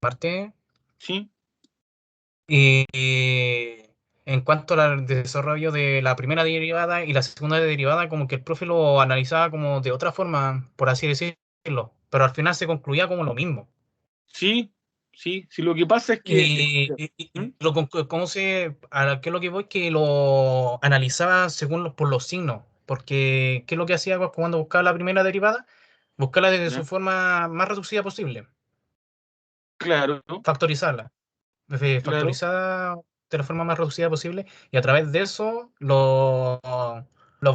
Marte. ¿Sí? Y en cuanto al desarrollo de la primera derivada y la segunda derivada, como que el profe lo analizaba como de otra forma, por así decirlo, pero al final se concluía como lo mismo. Sí, sí, sí, lo que pasa es que... ¿Mm? ¿Cómo a qué es lo que voy? Que lo analizaba según por los signos, porque ¿qué es lo que hacía cuando buscaba la primera derivada? Buscarla desde ¿Ya? su forma más reducida posible, Claro, factorizarla. claro. Factorizada de la forma más reducida posible y a través de eso los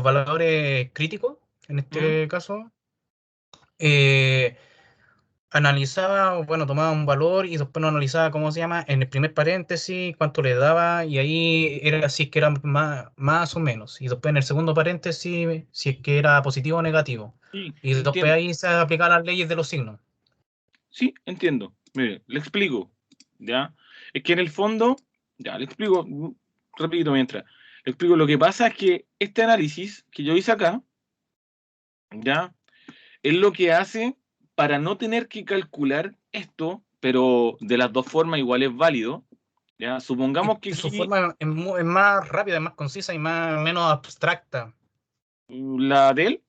valores críticos, en ¿Mm? este caso, eh, analizaba, bueno, tomaba un valor y después lo analizaba, ¿cómo se llama? En el primer paréntesis, cuánto le daba y ahí era si es que era más o menos. Y después en el segundo paréntesis, si es que era positivo o negativo. Sí, Y después entiendo. ahí se aplicaban las leyes de los signos. Sí, entiendo. Mire, le explico, ¿ya? Es que en el fondo, ya, le explico, repito mientras. Le explico, lo que pasa es que este análisis que yo hice acá, ¿ya? Es lo que hace para no tener que calcular esto, pero de las dos formas igual es válido, ¿ya? Supongamos que Y su aquí forma es más rápida, es más concisa y menos abstracta. la de él,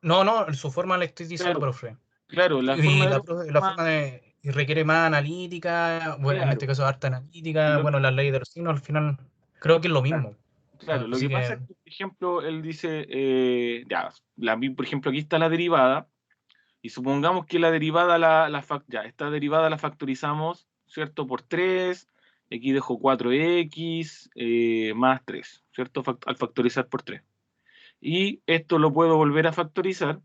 No, no, su forma le estoy diciendo, claro, profe. claro, la forma Y de él la más, forma de, y requiere más analítica, bueno, en este claro. caso harta analítica, Lo bueno, que, las leyes de los signos al final creo que es lo claro, mismo. claro, lo Así que pasa que es que, por ejemplo, él dice, ya, por ejemplo, aquí está la derivada, y supongamos que la derivada, ya, esta derivada la factorizamos, ¿cierto? Por 3 aquí dejo 4x más 3, ¿cierto? Al factorizar por 3. Y esto lo puedo volver a factorizar,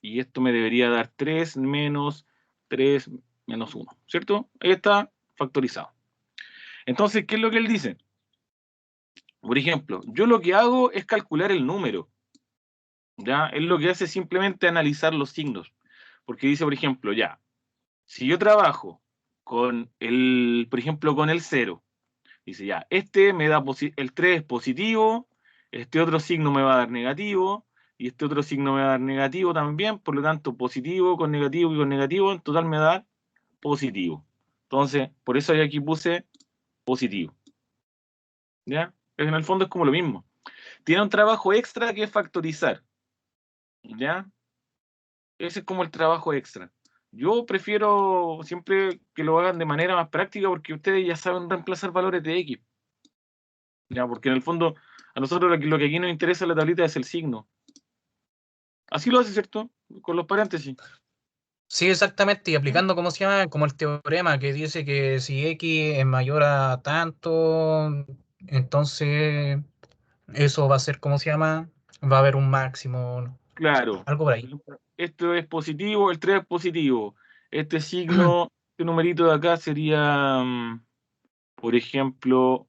y esto me debería dar 3 menos 3 menos 1, ¿cierto? Ahí está factorizado. Entonces, ¿qué es lo que él dice? Por ejemplo, yo lo que hago es calcular el número, ¿ya? Él lo que hace es simplemente analizar los signos, porque dice, por ejemplo, ya, si yo trabajo con el, por ejemplo, con el cero, dice ya, este me da el 3 es positivo, este otro signo me va a dar negativo, y este otro signo me va a dar negativo también, por lo tanto, positivo con negativo y con negativo, en total me da positivo. Entonces, por eso aquí puse positivo. ¿Ya? En el fondo es como lo mismo. Tiene un trabajo extra que es factorizar. ¿Ya? Ese es como el trabajo extra. Yo prefiero siempre que lo hagan de manera más práctica porque ustedes ya saben reemplazar valores de X. ¿Ya? Porque en el fondo, a nosotros lo que aquí nos interesa en la tablita es el signo. Así lo hace, ¿cierto? Con los paréntesis. sí, exactamente, y ¿Mm? aplicando, ¿cómo se llama? Como el teorema que dice que si X es mayor a tanto, entonces eso va a ser, ¿cómo se llama? Va a haber un máximo, Claro. algo por Por ahí. ejemplo, esto es positivo, el 3 es positivo. Este signo, este numerito de acá sería, por ejemplo,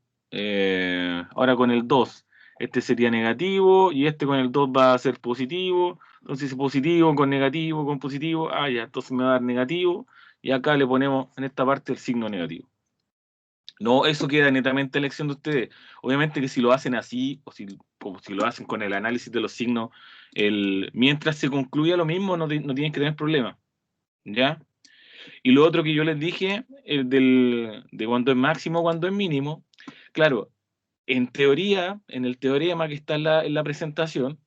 ahora con el 2 este sería negativo y este con el 2 va a ser positivo. Entonces, positivo con positivo, ya, entonces me va a dar negativo y acá le ponemos en esta parte el signo negativo. No, eso queda netamente a elección de ustedes. Obviamente que si lo hacen así, o si, como si lo hacen con el análisis de los signos, mientras se concluya lo mismo, no tienen que tener problemas. ¿Ya? Y lo otro que yo les dije, de cuando es máximo, cuando es mínimo, claro, en teoría, en el teorema que está en la presentación,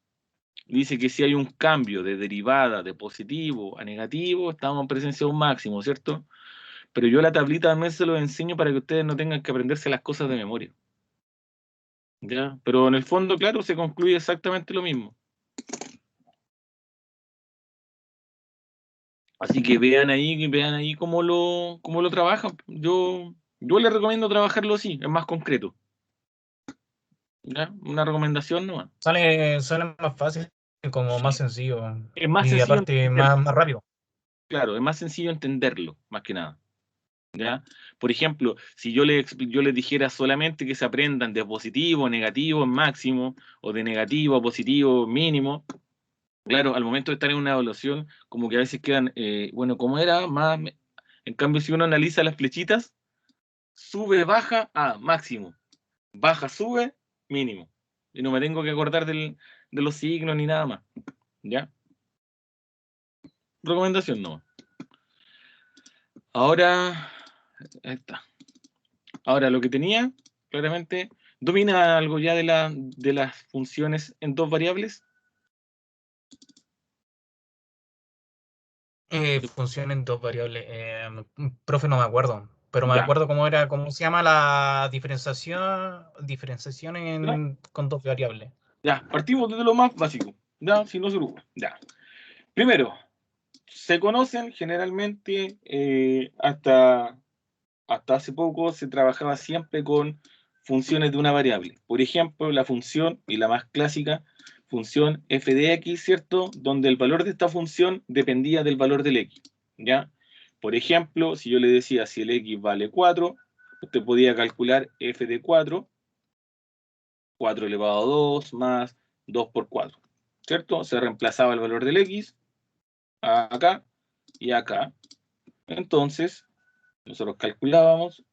dice que si hay un cambio de derivada de positivo a negativo, estamos en presencia de un máximo, ¿cierto? Pero yo la tablita también se lo enseño para que ustedes no tengan que aprenderse las cosas de memoria. ¿Ya? Pero en el fondo, claro, se concluye exactamente lo mismo. Así que vean ahí cómo lo trabajan. Yo les recomiendo trabajarlo así, es más concreto. ¿Ya? Una recomendación nomás. Sale más fácil, como más Sí, sencillo, es más y sencillo aparte entenderlo. más rápido. Claro, es más sencillo entenderlo, más que nada. ¿Ya? Por ejemplo, si yo les dijera solamente que se aprendan de positivo, negativo, máximo, o de negativo a positivo, mínimo, claro, al momento de estar en una evaluación, como que a veces quedan, bueno, ¿cómo era? En cambio, si uno analiza las flechitas, sube, baja, máximo. Baja, sube, mínimo. Y no me tengo que acordar de los signos ni nada más. ¿Ya? Recomendación no. Ahora, ahí está. Ahora lo que tenía, claramente, ¿domina algo ya de las funciones en dos variables? Funciona en dos variables. Profe, no me acuerdo, pero me Ya, acuerdo cómo era, cómo se llama la diferenciación ya, con dos variables. ya. Partimos desde lo más básico, ya, si no se preocupa. Ya. Primero, se conocen generalmente hasta hace poco se trabajaba siempre con funciones de una variable. Por ejemplo, la función, y la más clásica, función f de x, ¿cierto? Donde el valor de esta función dependía del valor del x, ¿ya? Por ejemplo, si yo le decía si el x vale 4, usted podía calcular f de 4, 4 elevado a 2 más 2 por 4, ¿cierto? Se reemplazaba el valor del x acá y acá. Entonces, nosotros calculábamos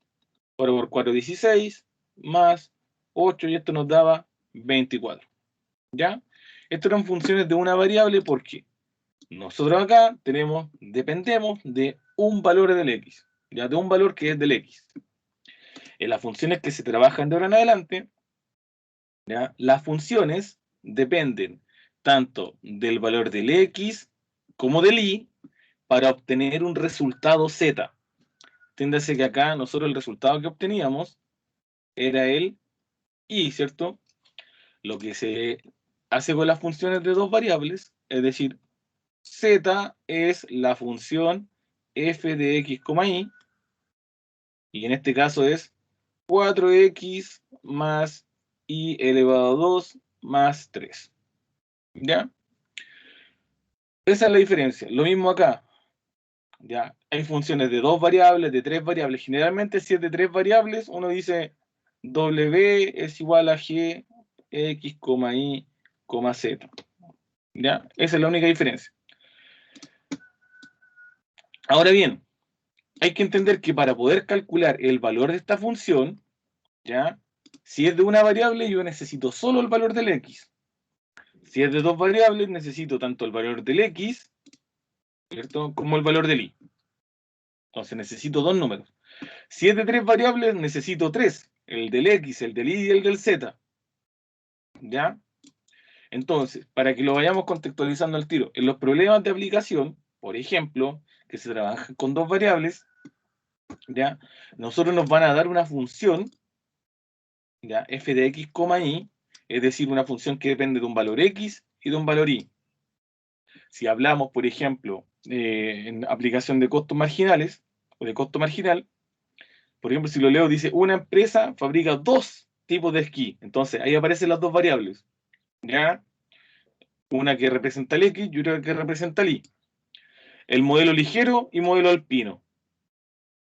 4 por 4, 16, más 8, y esto nos daba 24. ¿Ya? Estas eran funciones de una variable porque nosotros acá dependemos de un valor del x, ya de un valor que es del x. En las funciones que se trabajan de ahora en adelante, ¿ya? Las funciones dependen tanto del valor del x como del y para obtener un resultado z. Entiéndase que acá nosotros el resultado que obteníamos era el y, ¿cierto? Lo que se hace con las funciones de dos variables, es decir, z es la función f de x, y en este caso es 4x más y elevado a 2 más 3. ¿Ya? Esa es la diferencia. Lo mismo acá. ¿Ya? Hay funciones de dos variables, de tres variables. Generalmente, si es de tres variables, uno dice w es igual a g, x, y, z. ¿Ya? Esa es la única diferencia. Ahora bien, hay que entender que para poder calcular el valor de esta función, ¿ya? Si es de una variable, yo necesito solo el valor del x. Si es de dos variables, necesito tanto el valor del x, ¿cierto?, como el valor del y. Entonces necesito dos números. Si es de tres variables, necesito tres. El del x, el del y y el del z. ¿Ya? Entonces, para que lo vayamos contextualizando al tiro, en los problemas de aplicación, por ejemplo, que se trabajan con dos variables, ¿ya? Nosotros nos van a dar una función, ¿ya? F de x, y, es decir, una función que depende de un valor x y de un valor y. Si hablamos, por ejemplo, en aplicación de costos marginales, o de costo marginal, por ejemplo, si lo leo, dice, una empresa fabrica dos tipos de esquí. Entonces, ahí aparecen las dos variables, ¿ya? Una que representa el x y otra que representa el y. El modelo ligero y modelo alpino,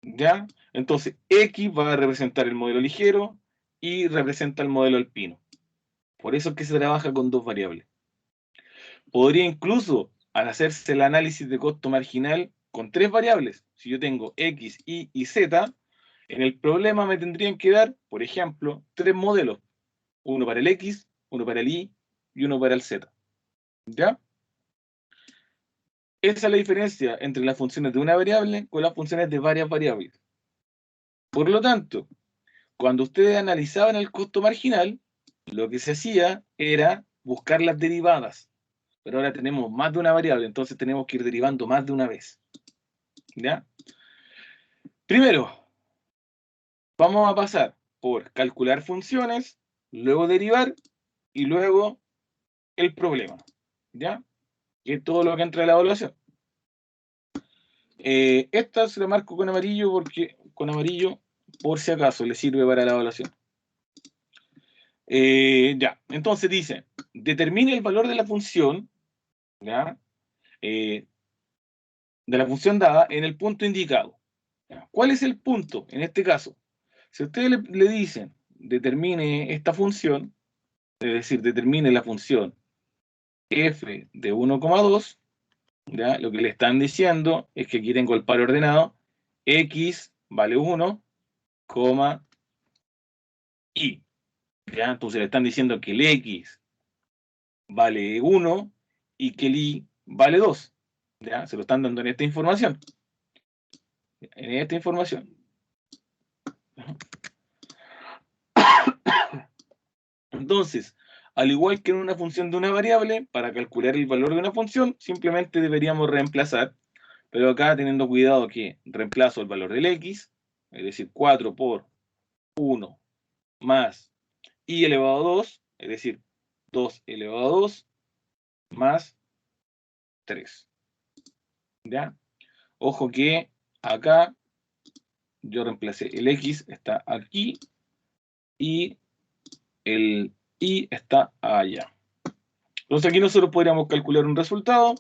¿ya? Entonces, x va a representar el modelo ligero y representa el modelo alpino. Por eso es que se trabaja con dos variables. Podría incluso, al hacerse el análisis de costo marginal con tres variables, si yo tengo x, y y z, en el problema me tendrían que dar, por ejemplo, tres modelos. Uno para el x, uno para el y y uno para el z. ¿Ya? Esa es la diferencia entre las funciones de una variable con las funciones de varias variables. Por lo tanto, cuando ustedes analizaban el costo marginal, lo que se hacía era buscar las derivadas. Pero ahora tenemos más de una variable, entonces tenemos que ir derivando más de una vez. ¿Ya? Primero, vamos a pasar por calcular funciones, luego derivar y luego el problema. ¿Ya? Que es todo lo que entra en la evaluación. Esta se la marco con amarillo por si acaso le sirve para la evaluación. Ya, entonces dice, determine el valor de la función, ¿ya? De la función dada en el punto indicado. ¿Ya? ¿Cuál es el punto en este caso? Si ustedes le dicen, determine esta función, es decir, determine la función f de 1,2, ¿ya? Lo que le están diciendo es que aquí tengo el par ordenado, x vale 1, y. ¿Ya? Entonces le están diciendo que el x vale 1 y que el y vale 2. ¿Ya? Se lo están dando en esta información. En esta información. Entonces, al igual que en una función de una variable, para calcular el valor de una función, simplemente deberíamos reemplazar, pero acá teniendo cuidado que reemplazo el valor del x, es decir, 4 por 1 más i elevado a 2, es decir, 2 elevado a 2 más 3. ¿Ya? Ojo que acá yo reemplacé el x, está aquí, y el i está allá. Entonces aquí nosotros podríamos calcular un resultado.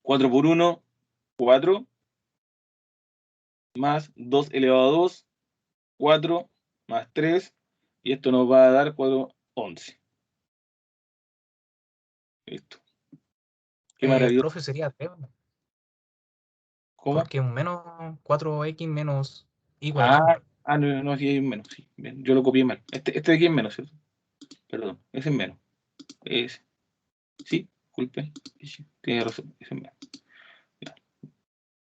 4 por 1, 4, más 2 elevado a 2, 4, más 3, y esto nos va a dar 4, 11. Listo. Qué maravilloso. Profe, sería 3, ¿Cómo? porque un menos 4x menos y Ah, cuadrado. no, no, sí hay un menos. Sí. Bien, yo lo copié mal. Este de aquí es menos, ¿cierto? Perdón, ese es menos. Ese. Sí, disculpe. Sí, tiene razón, ese es menos. Ya.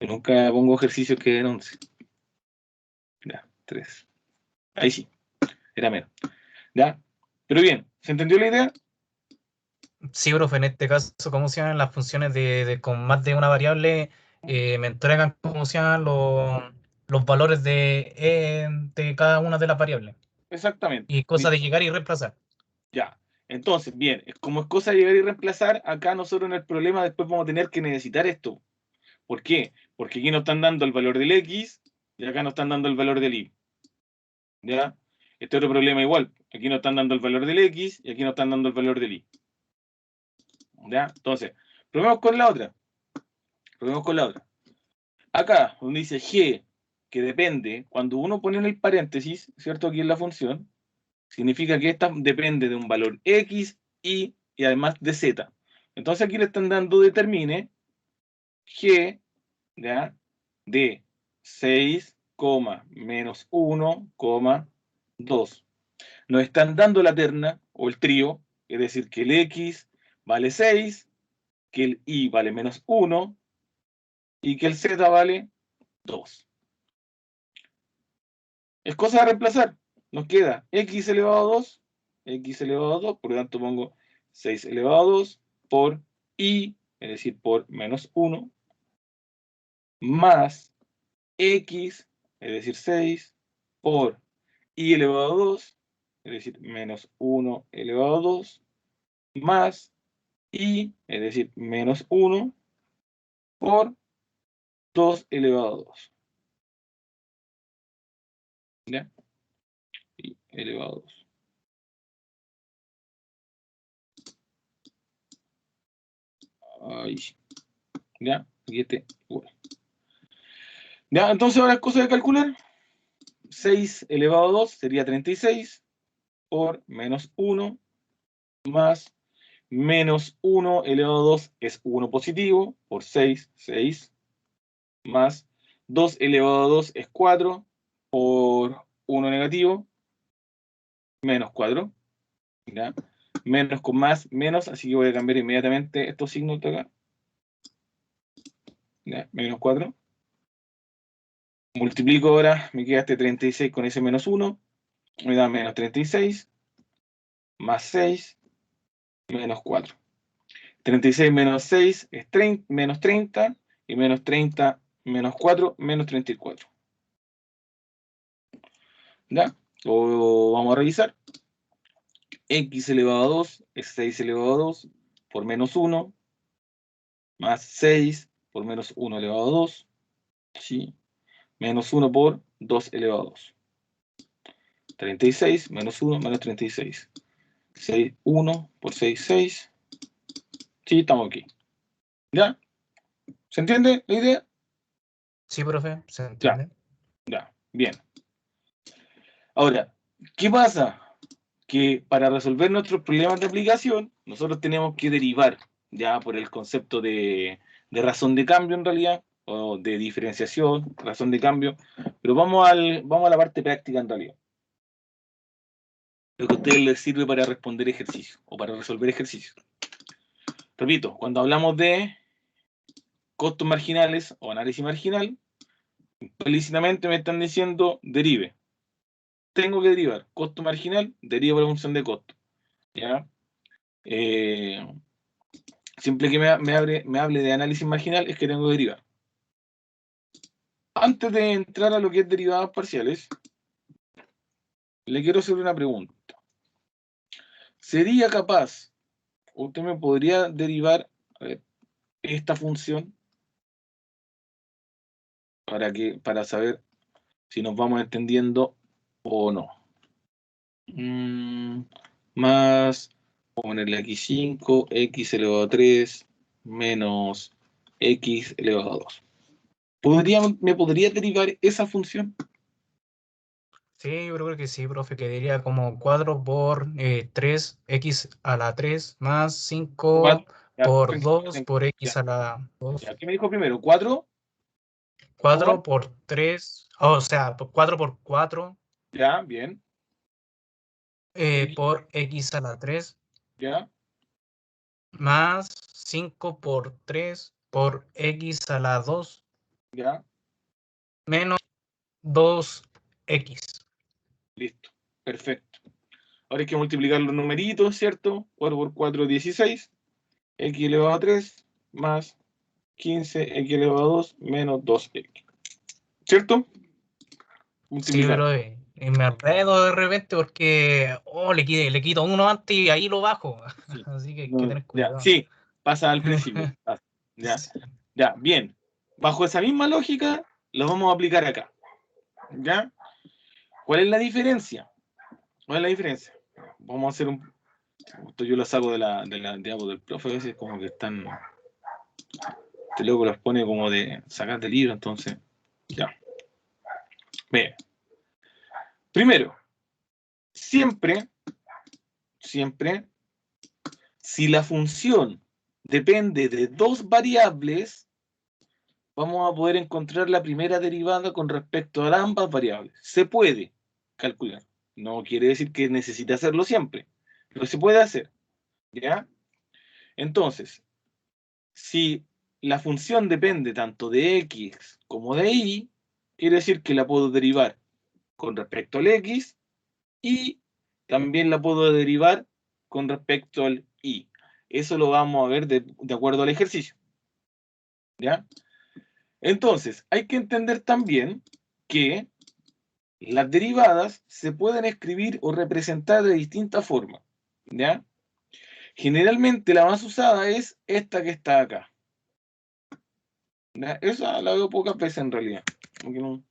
Yo nunca pongo ejercicios que den 11. Ya, 3. Ahí sí, era menos. ¿Ya? Pero bien, ¿se entendió la idea? Sí, profe, en este caso, ¿cómo se llaman las funciones con más de una variable? Me entregan, ¿cómo se llaman los valores de cada una de las variables. Exactamente. Y cosa de llegar y reemplazar. Ya. Entonces, bien, como es cosa de llegar y reemplazar, acá nosotros en el problema después vamos a tener que necesitar esto. ¿Por qué? Porque aquí nos están dando el valor del x y acá nos están dando el valor del y. ¿Ya? Este otro problema igual. Aquí nos están dando el valor del x y aquí nos están dando el valor del y. ¿Ya? Entonces, probemos con la otra. Probemos con la otra. Acá, donde dice g, que depende, cuando uno pone en el paréntesis, ¿cierto? Aquí en la función, significa que esta depende de un valor x, y además de z. Entonces aquí le están dando determine g, ¿ya? De 6, menos 1, 2. Nos están dando la terna o el trío, es decir, que el x vale 6, que el y vale menos 1 y que el z vale 2. Es cosa de reemplazar. Nos queda x elevado a 2, x elevado a 2, por lo tanto pongo 6 elevado a 2 por y, es decir, por menos 1, más x, es decir, 6, por y elevado a 2, es decir, menos 1 elevado a 2, más y, es decir, menos 1, por 2 elevado a 2. ¿Ya? Y elevado a 2. Ahí sí. ¿Ya? Y este igual. ¿Ya? Entonces ahora es cosa de calcular. 6 elevado a 2 sería 36 por menos 1 más menos 1 elevado a 2 es 1 positivo por 6, 6 más 2 elevado a 2 es 4 por 1 negativo, menos 4, ¿ya? Menos con más, menos, así que voy a cambiar inmediatamente estos signos de acá, ¿ya? Menos 4. Multiplico ahora, me queda este 36 con ese menos 1, me da menos 36, más 6, menos 4. 36 menos 6 es menos 30, y menos 30 menos 4, menos 34. ¿Ya? Lo vamos a revisar. X elevado a 2 es 6 elevado a 2 por menos 1, más 6 por menos 1 elevado a 2, ¿sí? Menos 1 por 2 elevado a 2. 36 menos 1 menos 36. 6, 1 por 6, 6. Sí, estamos aquí. ¿Ya? ¿Se entiende la idea? Sí, profe, ¿se Ya, entiende? ya. Bien. Ahora, ¿qué pasa? Que para resolver nuestros problemas de aplicación, nosotros tenemos que derivar ya por el concepto de razón de cambio en realidad, o de diferenciación, razón de cambio, pero vamos a la parte práctica en realidad. Lo que a ustedes les sirve para responder ejercicios o para resolver ejercicios. Repito, cuando hablamos de costos marginales o análisis marginal, Implícitamente me están diciendo derive. Tengo que derivar. Costo marginal, derivo la función de costo. ¿Ya? Siempre que me hable de análisis marginal es que tengo que derivar. Antes de entrar a lo que es derivadas parciales, le quiero hacer una pregunta. ¿Sería capaz, usted me podría derivar, a ver, esta función para saber si nos vamos entendiendo o no? Más, vamos a ponerle aquí 5, x elevado a 3, menos x elevado a 2. ¿Me podría derivar esa función? Sí, yo creo que sí, profe, que diría como 4 por 3x a la 3 más 5 Ya, por perfecto, 2 por ya, x a la ya. 2. ¿Qué me dijo primero? ¿4 por? 4 por 3, o sea, 4 por 4 Ya, bien. por x a la 3 Ya, más 5 por 3 por x a la 2 ya, menos 2x. listo. Perfecto. Ahora hay que multiplicar los numeritos, ¿cierto? 4 por 4, 16. X elevado a 3 más 15, x elevado a 2 menos 2x. ¿Cierto? Sí, Multiplicar. bro, y me enredo de repente porque le quito uno antes y ahí lo bajo. Sí. Así que hay que No, tener ya, cuidado. sí, pasa al principio. Ya, Sí. ya, bien. Bajo esa misma lógica, lo vamos a aplicar acá. ¿Ya? ¿Cuál es la diferencia? ¿Cuál es la diferencia? Vamos a hacer un. Esto yo lo saco de la diapo del profe, a veces como que están. Este loco los pone como de sacar del libro, entonces. Ya. Bien. Primero, siempre, siempre, si la función depende de dos variables, vamos a poder encontrar la primera derivada con respecto a ambas variables. Se puede calcular. No quiere decir que necesite hacerlo siempre, pero se puede hacer. ¿Ya? Entonces, si la función depende tanto de x como de y, quiere decir que la puedo derivar con respecto al x y también la puedo derivar con respecto al y. Eso lo vamos a ver de acuerdo al ejercicio. ¿Ya? Entonces, hay que entender también que las derivadas se pueden escribir o representar de distintas formas. ¿Ya? Generalmente la más usada es esta que está acá. ¿Ya? Esa la veo pocas veces en realidad. No,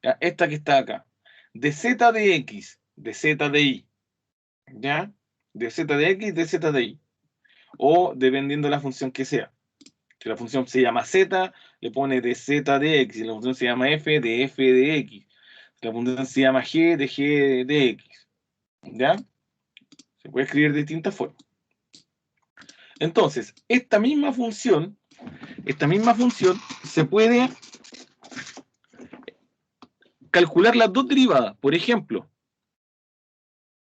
¿ya? Esta que está acá. De z de x, de z de y. ¿Ya? De z de x, de z de y. O dependiendo de la función que sea. Si la función se llama z, le pone de z de x. Si la función se llama f de x. Si la función se llama g de x. ¿Ya? Se puede escribir de distintas formas. Entonces, esta misma función se puede calcular las dos derivadas. Por ejemplo,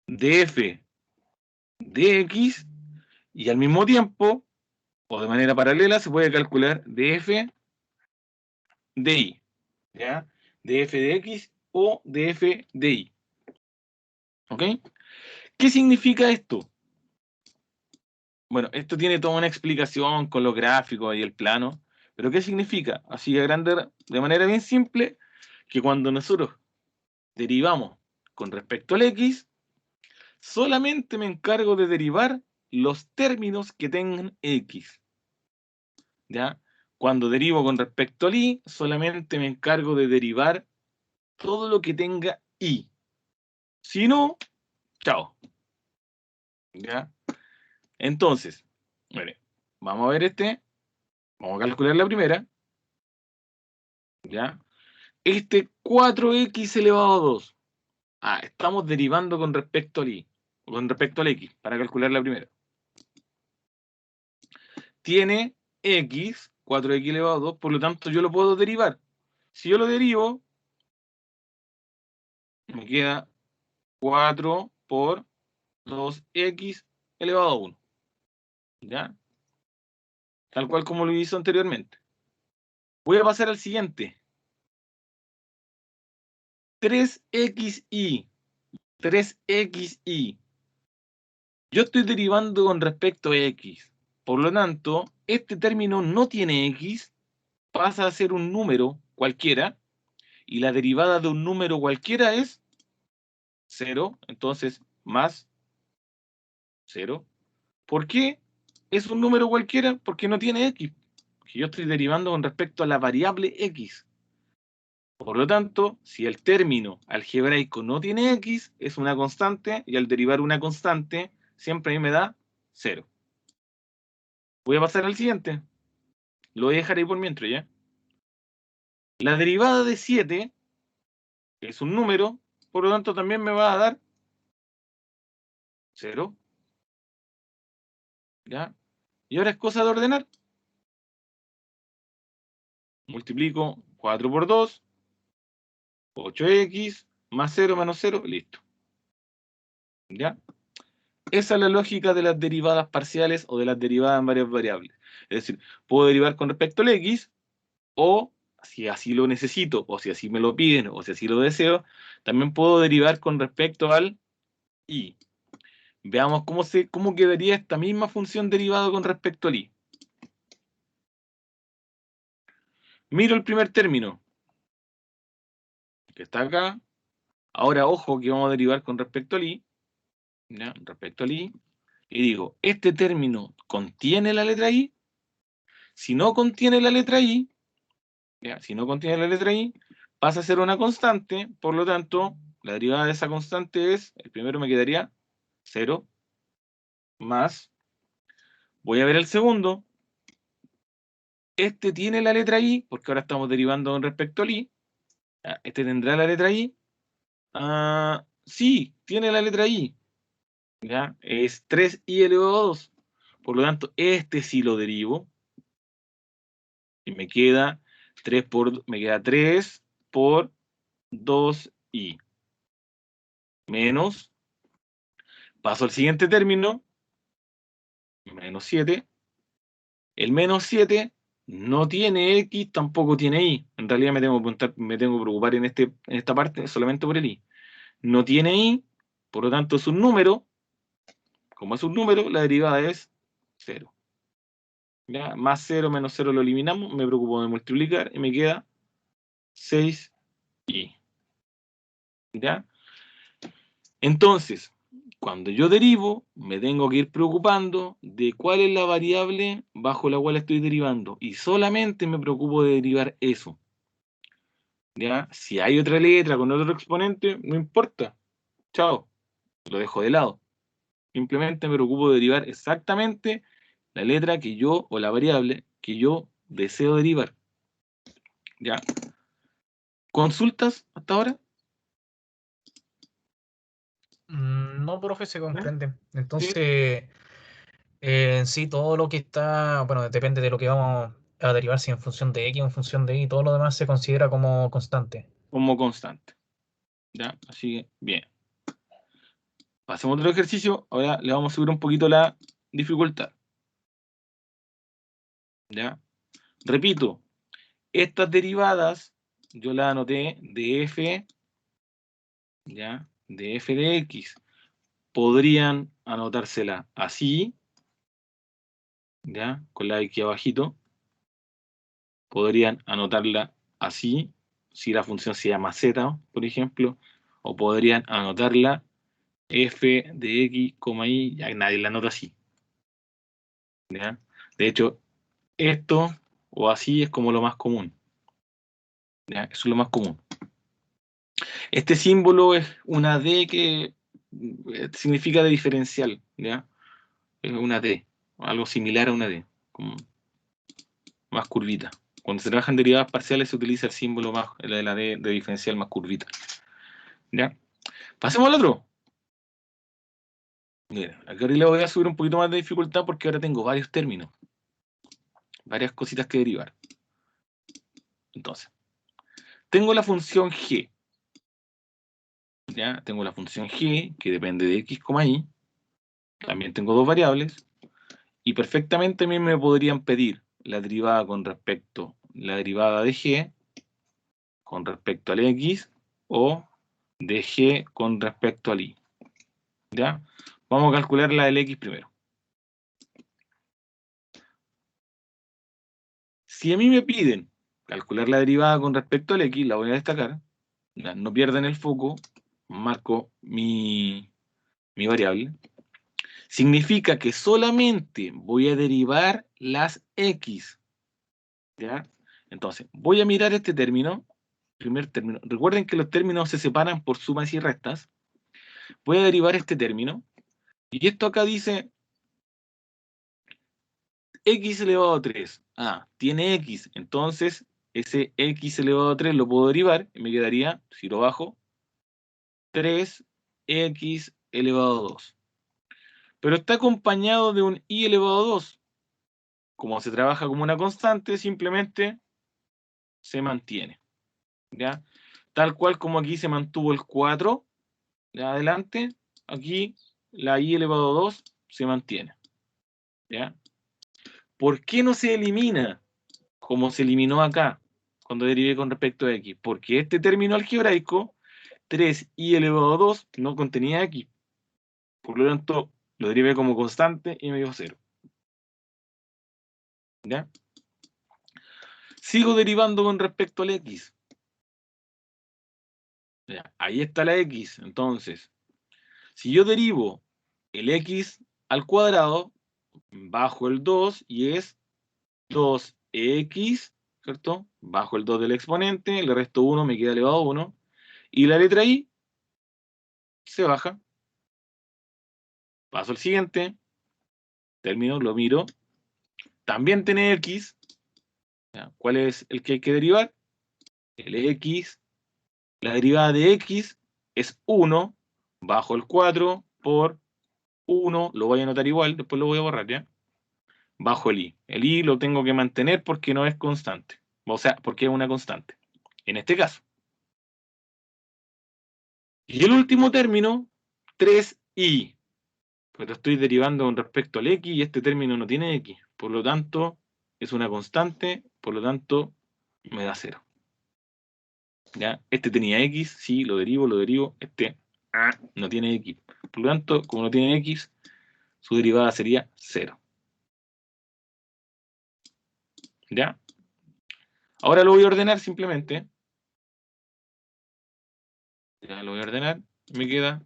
de f de x y al mismo tiempo, o de manera paralela, se puede calcular de f de y. ¿Ya? De f de x o de f de y. ¿Ok? ¿Qué significa esto? Bueno, esto tiene toda una explicación con los gráficos y el plano, pero ¿qué significa? Así de manera bien simple, que cuando nosotros derivamos con respecto al x, solamente me encargo de derivar los términos que tengan x. ¿Ya? Cuando derivo con respecto al y, solamente me encargo de derivar todo lo que tenga y. Si no, chao. ¿Ya? Entonces, mire, vamos a ver vamos a calcular la primera. ¿Ya? Este 4x elevado a 2. Ah, estamos derivando con respecto al y, con respecto al x, para calcular la primera. Tiene x, 4x elevado a 2, por lo tanto yo lo puedo derivar. Si yo lo derivo, me queda 4 por 2x elevado a 1. ¿Ya? Tal cual como lo hizo anteriormente. Voy a pasar al siguiente. 3xy. 3xy. Yo estoy derivando con respecto a x. Por lo tanto, este término no tiene x, pasa a ser un número cualquiera, y la derivada de un número cualquiera es 0, entonces más 0. ¿Por qué es un número cualquiera? Porque no tiene x. Porque yo estoy derivando con respecto a la variable x. Por lo tanto, si el término algebraico no tiene x, es una constante, y al derivar una constante, siempre a mí me da 0. Voy a pasar al siguiente. Lo voy a dejar ahí por mientras, ¿ya? La derivada de 7 es un número, por lo tanto también me va a dar 0. ¿Ya? Y ahora es cosa de ordenar. Multiplico 4 por 2, 8x, más 0 menos 0, listo. ¿Ya? Esa es la lógica de las derivadas parciales o de las derivadas en varias variables. Es decir, puedo derivar con respecto al x, o si así lo necesito, o si así me lo piden, o si así lo deseo, también puedo derivar con respecto al y. Veamos cómo quedaría esta misma función derivada con respecto al y. Miro el primer término, que está acá. Ahora, ojo, que vamos a derivar con respecto al i, ¿ya? Respecto al i, y digo, ¿este término contiene la letra i? Si no contiene la letra i, ¿ya? Si no contiene la letra i, pasa a ser una constante, por lo tanto, la derivada de esa constante es, el primero me quedaría 0, más, voy a ver el segundo, este tiene la letra i, porque ahora estamos derivando con respecto al i, ¿ya? Este tendrá la letra i, sí, tiene la letra i, ¿ya? Es 3i elevado a 2, por lo tanto, este sí lo derivo, y me queda 3 por 2i, menos, paso al siguiente término, menos 7. El menos 7 no tiene x, tampoco tiene y. En realidad me tengo que preocupar en esta parte solamente por el y. No tiene y, por lo tanto es un número. Como es un número, la derivada es 0. ¿Ya? Más 0 menos 0 lo eliminamos, me preocupo de multiplicar y me queda 6i. ¿Ya? Entonces, cuando yo derivo, me tengo que ir preocupando de cuál es la variable bajo la cual estoy derivando. Y solamente me preocupo de derivar eso. ¿Ya? Si hay otra letra con otro exponente, no importa. Chao, lo dejo de lado. Simplemente me preocupo de derivar exactamente la letra que yo, o la variable que yo deseo derivar. ¿Ya? ¿Consultas hasta ahora? No, profe, se ¿Ya? comprende. ¿Sí? Entonces, en sí, todo lo que está, bueno, depende de lo que vamos a derivar, si en función de x o en función de y, todo lo demás se considera como constante. Como constante. ¿Ya? Así que, bien. Pasemos a otro ejercicio. Ahora le vamos a subir un poquito la dificultad. ¿Ya? Repito, estas derivadas yo las anoté de f, ¿ya? De f de x. Podrían anotársela así, ¿ya? Con la aquí abajito. Podrían anotarla así, si la función se llama z, por ejemplo. O podrían anotarla f de x, y, ya nadie la anota así, ¿ya? De hecho, esto o así es como lo más común, ¿ya? Eso es lo más común. Este símbolo es una D que significa de diferencial, ¿ya? Es una D, algo similar a una D, como más curvita. Cuando se trabajan derivadas parciales se utiliza el símbolo más, la D de diferencial más curvita, ¿ya? Pasemos al otro. Mira, acá le voy a subir un poquito más de dificultad porque ahora tengo varios términos, varias cositas que derivar. Entonces, tengo la función g, ¿ya? Tengo la función g que depende de x, y. También tengo dos variables. Y perfectamente a mí me podrían pedir la derivada la derivada de g con respecto al x, o de g con respecto al y. ¿Ya? Vamos a calcular la del x primero. Si a mí me piden calcular la derivada con respecto al x, la voy a destacar. Ya, no pierdan el foco, marco mi variable. Significa que solamente voy a derivar las x. ¿Ya? Entonces, voy a mirar este término, primer término. Recuerden que los términos se separan por sumas y restas. Voy a derivar este término. Y esto acá dice x elevado a 3. Ah, tiene x. Entonces, ese x elevado a 3 lo puedo derivar y me quedaría, si lo bajo, 3x elevado a 2. Pero está acompañado de un y elevado a 2. Como se trabaja como una constante, simplemente se mantiene. ¿Ya? Tal cual como aquí se mantuvo el 4 de adelante, aquí la y elevado a 2 se mantiene. ¿Ya? ¿Por qué no se elimina como se eliminó acá cuando derivé con respecto a x? Porque este término algebraico, 3y elevado a 2, no contenía x. Por lo tanto, lo derivé como constante y me dio 0. ¿Ya? Sigo derivando con respecto al x. ¿Ya? Ahí está la x. Entonces, si yo derivo el x al cuadrado, bajo el 2 y es 2x, ¿cierto? Bajo el 2 del exponente, le resto 1, me queda elevado a 1. Y la letra i se baja. Paso al siguiente. Término, lo miro. También tiene x. ¿Ya? ¿Cuál es el que hay que derivar? El x. La derivada de x es 1 bajo el 4 por 1. Lo voy a anotar igual, después lo voy a borrar, ¿ya? Bajo el i. El i lo tengo que mantener porque no es constante. O sea, porque es una constante. En este caso. Y el último término, 3i. Pero estoy derivando con respecto al x y este término no tiene x. Por lo tanto, es una constante, por lo tanto, me da 0. ¿Ya? Este tenía x, sí, lo derivo. Este no tiene x. Por lo tanto, como no tiene x, su derivada sería 0. ¿Ya? Ahora lo voy a ordenar simplemente. Ya lo voy a ordenar. Me queda,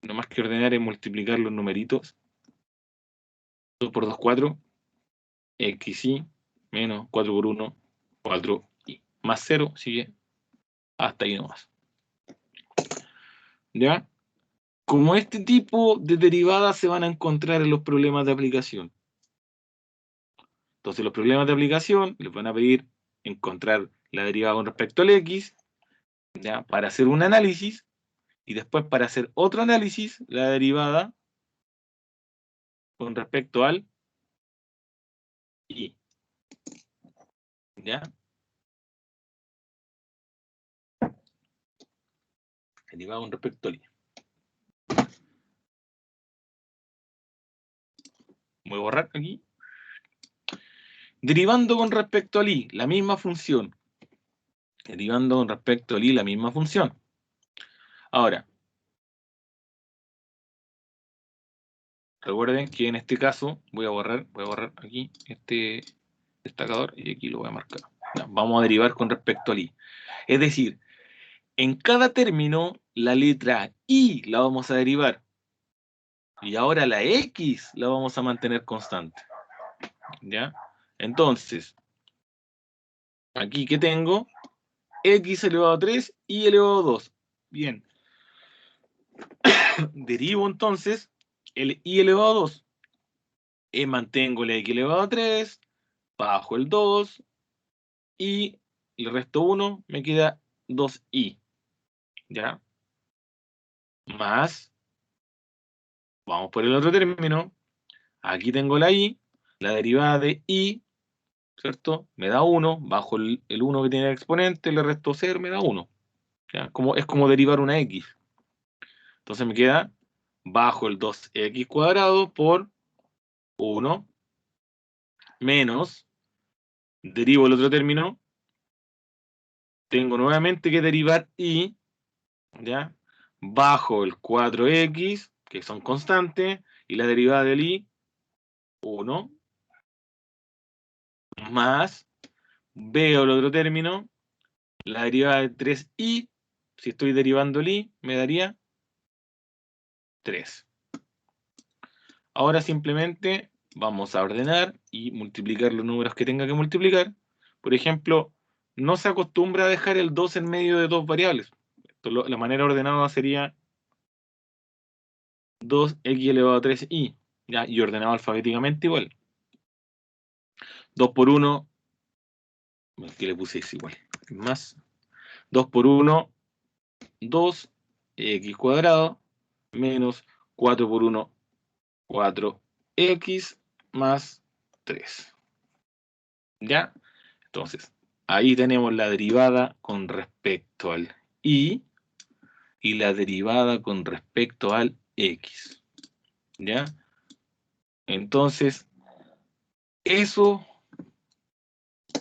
no más que ordenar es multiplicar los numeritos. 2 por 2, 4. XY menos 4 por 1, 4y. Más 0, sigue hasta ahí nomás. ¿Ya? Como este tipo de derivadas se van a encontrar en los problemas de aplicación. Entonces, los problemas de aplicación les van a pedir encontrar la derivada con respecto al x, ¿ya? Para hacer un análisis, y después para hacer otro análisis, la derivada con respecto al y. ¿Ya? Derivada con respecto al y. Voy a borrar aquí. Derivando con respecto al y, la misma función. Derivando con respecto al y, la misma función. Ahora, recuerden que en este caso voy a borrar aquí este destacador y aquí lo voy a marcar. Ya, vamos a derivar con respecto al i. Es decir, en cada término la letra i la vamos a derivar y ahora la x la vamos a mantener constante. ¿Ya? Entonces, aquí que tengo x elevado a 3 y elevado a 2. Bien. Derivo entonces el y elevado a 2. Mantengo la x elevado a 3, bajo el 2 y le resto 1, me queda 2i. ¿Ya? Más, vamos por el otro término. Aquí tengo la i, la derivada de i, ¿cierto? Me da 1, bajo el 1 que tiene el exponente, le resto 0, me da 1. ¿Ya? Es como derivar una x. Entonces me queda bajo el 2x cuadrado por 1 menos, derivo el otro término, tengo nuevamente que derivar i, ¿ya? Bajo el 4x, que son constantes, y la derivada del y, 1, más, veo el otro término, la derivada de 3i, si estoy derivando el i, me daría 3. Ahora simplemente vamos a ordenar y multiplicar los números que tenga que multiplicar. Por ejemplo, no se acostumbra a dejar el 2 en medio de dos variables. La manera ordenada sería 2x elevado a 3i, ¿ya? Y ordenado alfabéticamente igual. 2 por 1, que le puse es igual, más 2 por 1, 2x cuadrado, menos 4 por 1, 4x más 3. ¿Ya? Entonces, ahí tenemos la derivada con respecto al y la derivada con respecto al x. ¿Ya? Entonces, eso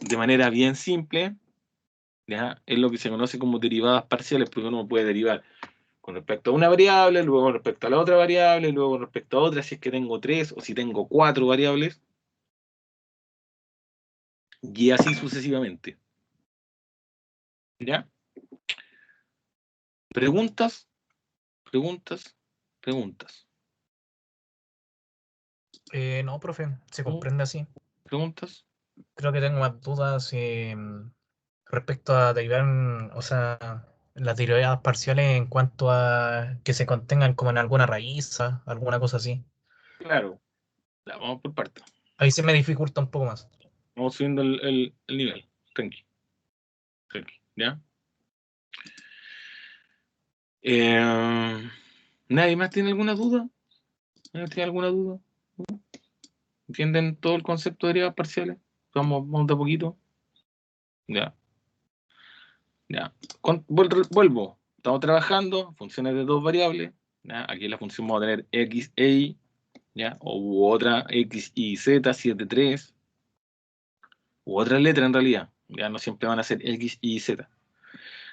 de manera bien simple, ¿ya? Es lo que se conoce como derivadas parciales, porque uno puede derivar con respecto a una variable, luego con respecto a la otra variable, luego con respecto a otra, si es que tengo 3 o si tengo 4 variables, y así sucesivamente. ¿Ya? ¿Preguntas? ¿Preguntas? ¿Preguntas? No, profe, se ¿No? comprende así. ¿Preguntas? Creo que tengo más dudas respecto a derivar, o sea, las derivadas parciales en cuanto a que se contengan como en alguna raíz, alguna cosa así. Claro, ya, vamos por partes. Ahí se me dificulta un poco más. Vamos subiendo el nivel. Tranqui, tranqui, ¿ya? ¿Nadie más tiene alguna duda? ¿Nadie tiene alguna duda? ¿Entienden todo el concepto de derivadas parciales? Vamos de a poquito. Ya, ya. Vuelvo. Estamos trabajando, funciones de dos variables. ¿Ya? Aquí en la función vamos a tener x e y, ¿ya? U otra x, y, z, 7, 3. U otra letra en realidad. Ya no siempre van a ser x, y, z.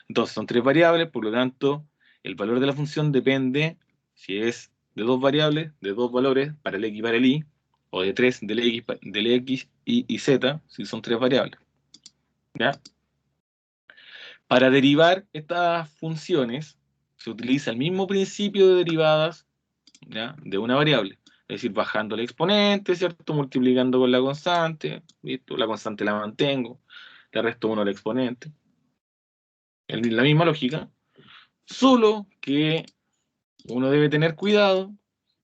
Entonces son tres variables, por lo tanto, el valor de la función depende si es de dos variables, de dos valores para el x y para el y, o de tres del x y z, si son tres variables. ¿Ya? Para derivar estas funciones, se utiliza el mismo principio de derivadas, ¿ya? De una variable. Es decir, bajando el exponente, ¿cierto? Multiplicando con la constante, ¿listo? La constante la mantengo, le resto 1 al exponente. La misma lógica, solo que uno debe tener cuidado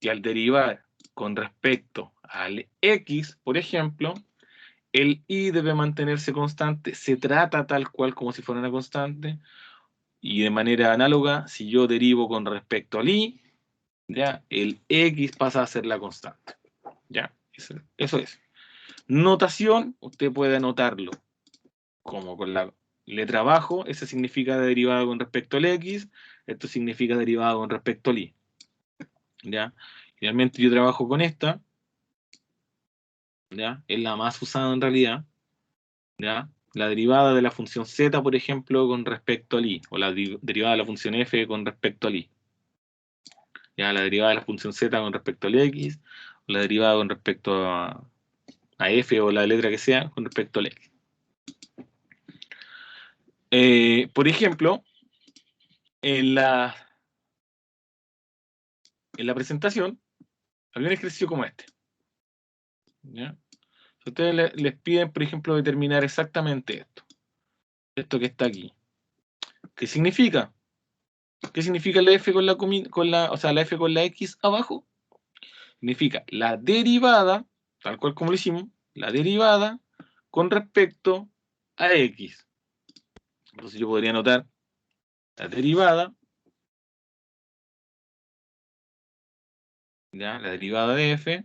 que al derivar con respecto al x, por ejemplo, el y debe mantenerse constante, se trata tal cual como si fuera una constante, y de manera análoga, si yo derivo con respecto al y, ya, el x pasa a ser la constante. Ya, eso es. Notación, usted puede anotarlo como con la letra abajo, ese significa derivada con respecto al x, esto significa derivada con respecto al y. ¿Ya? Realmente yo trabajo con esta, ¿ya? Es la más usada en realidad, ¿ya? La derivada de la función z, por ejemplo, con respecto al y, o la derivada de la función f con respecto al y. ¿Ya? La derivada de la función z con respecto al x, o la derivada con respecto a f o la letra que sea con respecto al x. Por ejemplo, en la presentación, había un ejercicio como este. ¿Ya? Si ustedes les piden, por ejemplo, determinar exactamente esto que está aquí. ¿Qué significa? ¿Qué significa la f o sea, la f con la x abajo? Significa la derivada, tal cual como lo hicimos, la derivada con respecto a x. Entonces yo podría anotar la derivada, ¿ya? La derivada de f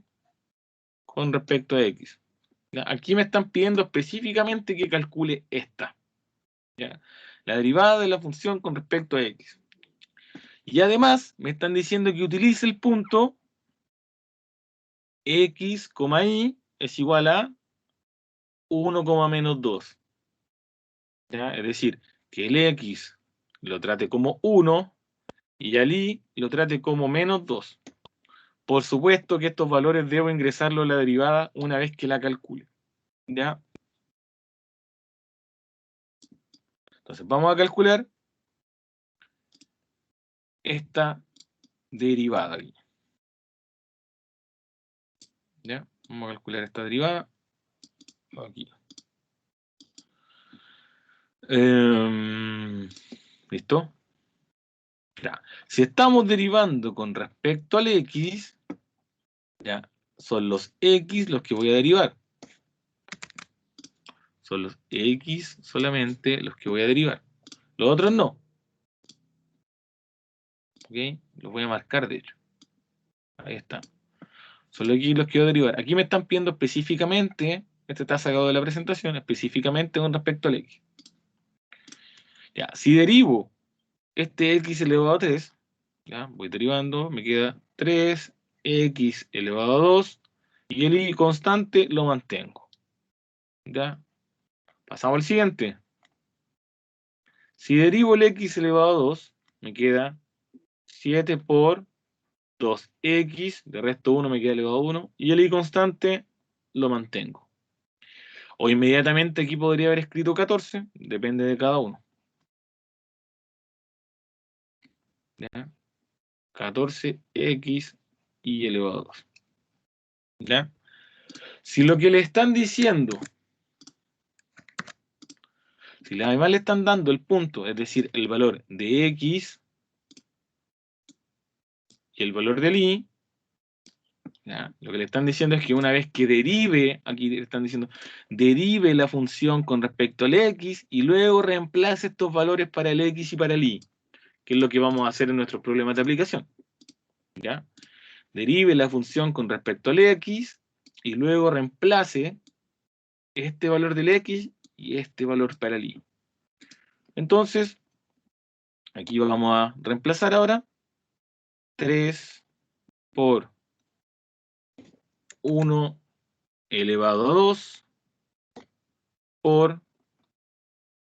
con respecto a x. ¿Ya? Aquí me están pidiendo específicamente que calcule esta. ¿Ya? La derivada de la función con respecto a x. Y además me están diciendo que utilice el punto x, y es igual a 1, menos 2. ¿Ya? Es decir, que el x lo trate como 1 y al i lo trate como menos 2. Por supuesto que estos valores debo ingresarlos a la derivada una vez que la calcule. ¿Ya? Entonces vamos a calcular esta derivada aquí. ¿Ya? Vamos a calcular esta derivada aquí. ¿Listo? Ya. Si estamos derivando con respecto al x, ya, son los x los que voy a derivar. Son los x solamente los que voy a derivar. Los otros no. ¿Ok? Los voy a marcar, de hecho. Ahí está. Son los x los que voy a derivar. Aquí me están pidiendo específicamente, este está sacado de la presentación, específicamente con respecto al x. Ya, si derivo este x elevado a 3, ya, voy derivando, me queda 3x elevado a 2, y el y constante lo mantengo. ¿Ya? Pasamos al siguiente. Si derivo el x elevado a 2, me queda 7 por 2x, de resto 1 me queda elevado a 1, y el y constante lo mantengo. O inmediatamente aquí podría haber escrito 14, depende de cada uno. ¿Ya? 14x y elevado a 2. ¿Ya? Si lo que le están diciendo, si además le están dando el punto, es decir, el valor de x y el valor del y, ¿ya? Lo que le están diciendo es que una vez que derive, aquí le están diciendo, derive la función con respecto al x y luego reemplace estos valores para el x y para el y, que es lo que vamos a hacer en nuestros problemas de aplicación. ¿Ya? Derive la función con respecto al x y luego reemplace este valor del x y este valor para el y. Entonces, aquí vamos a reemplazar ahora 3 por 1 elevado a 2 por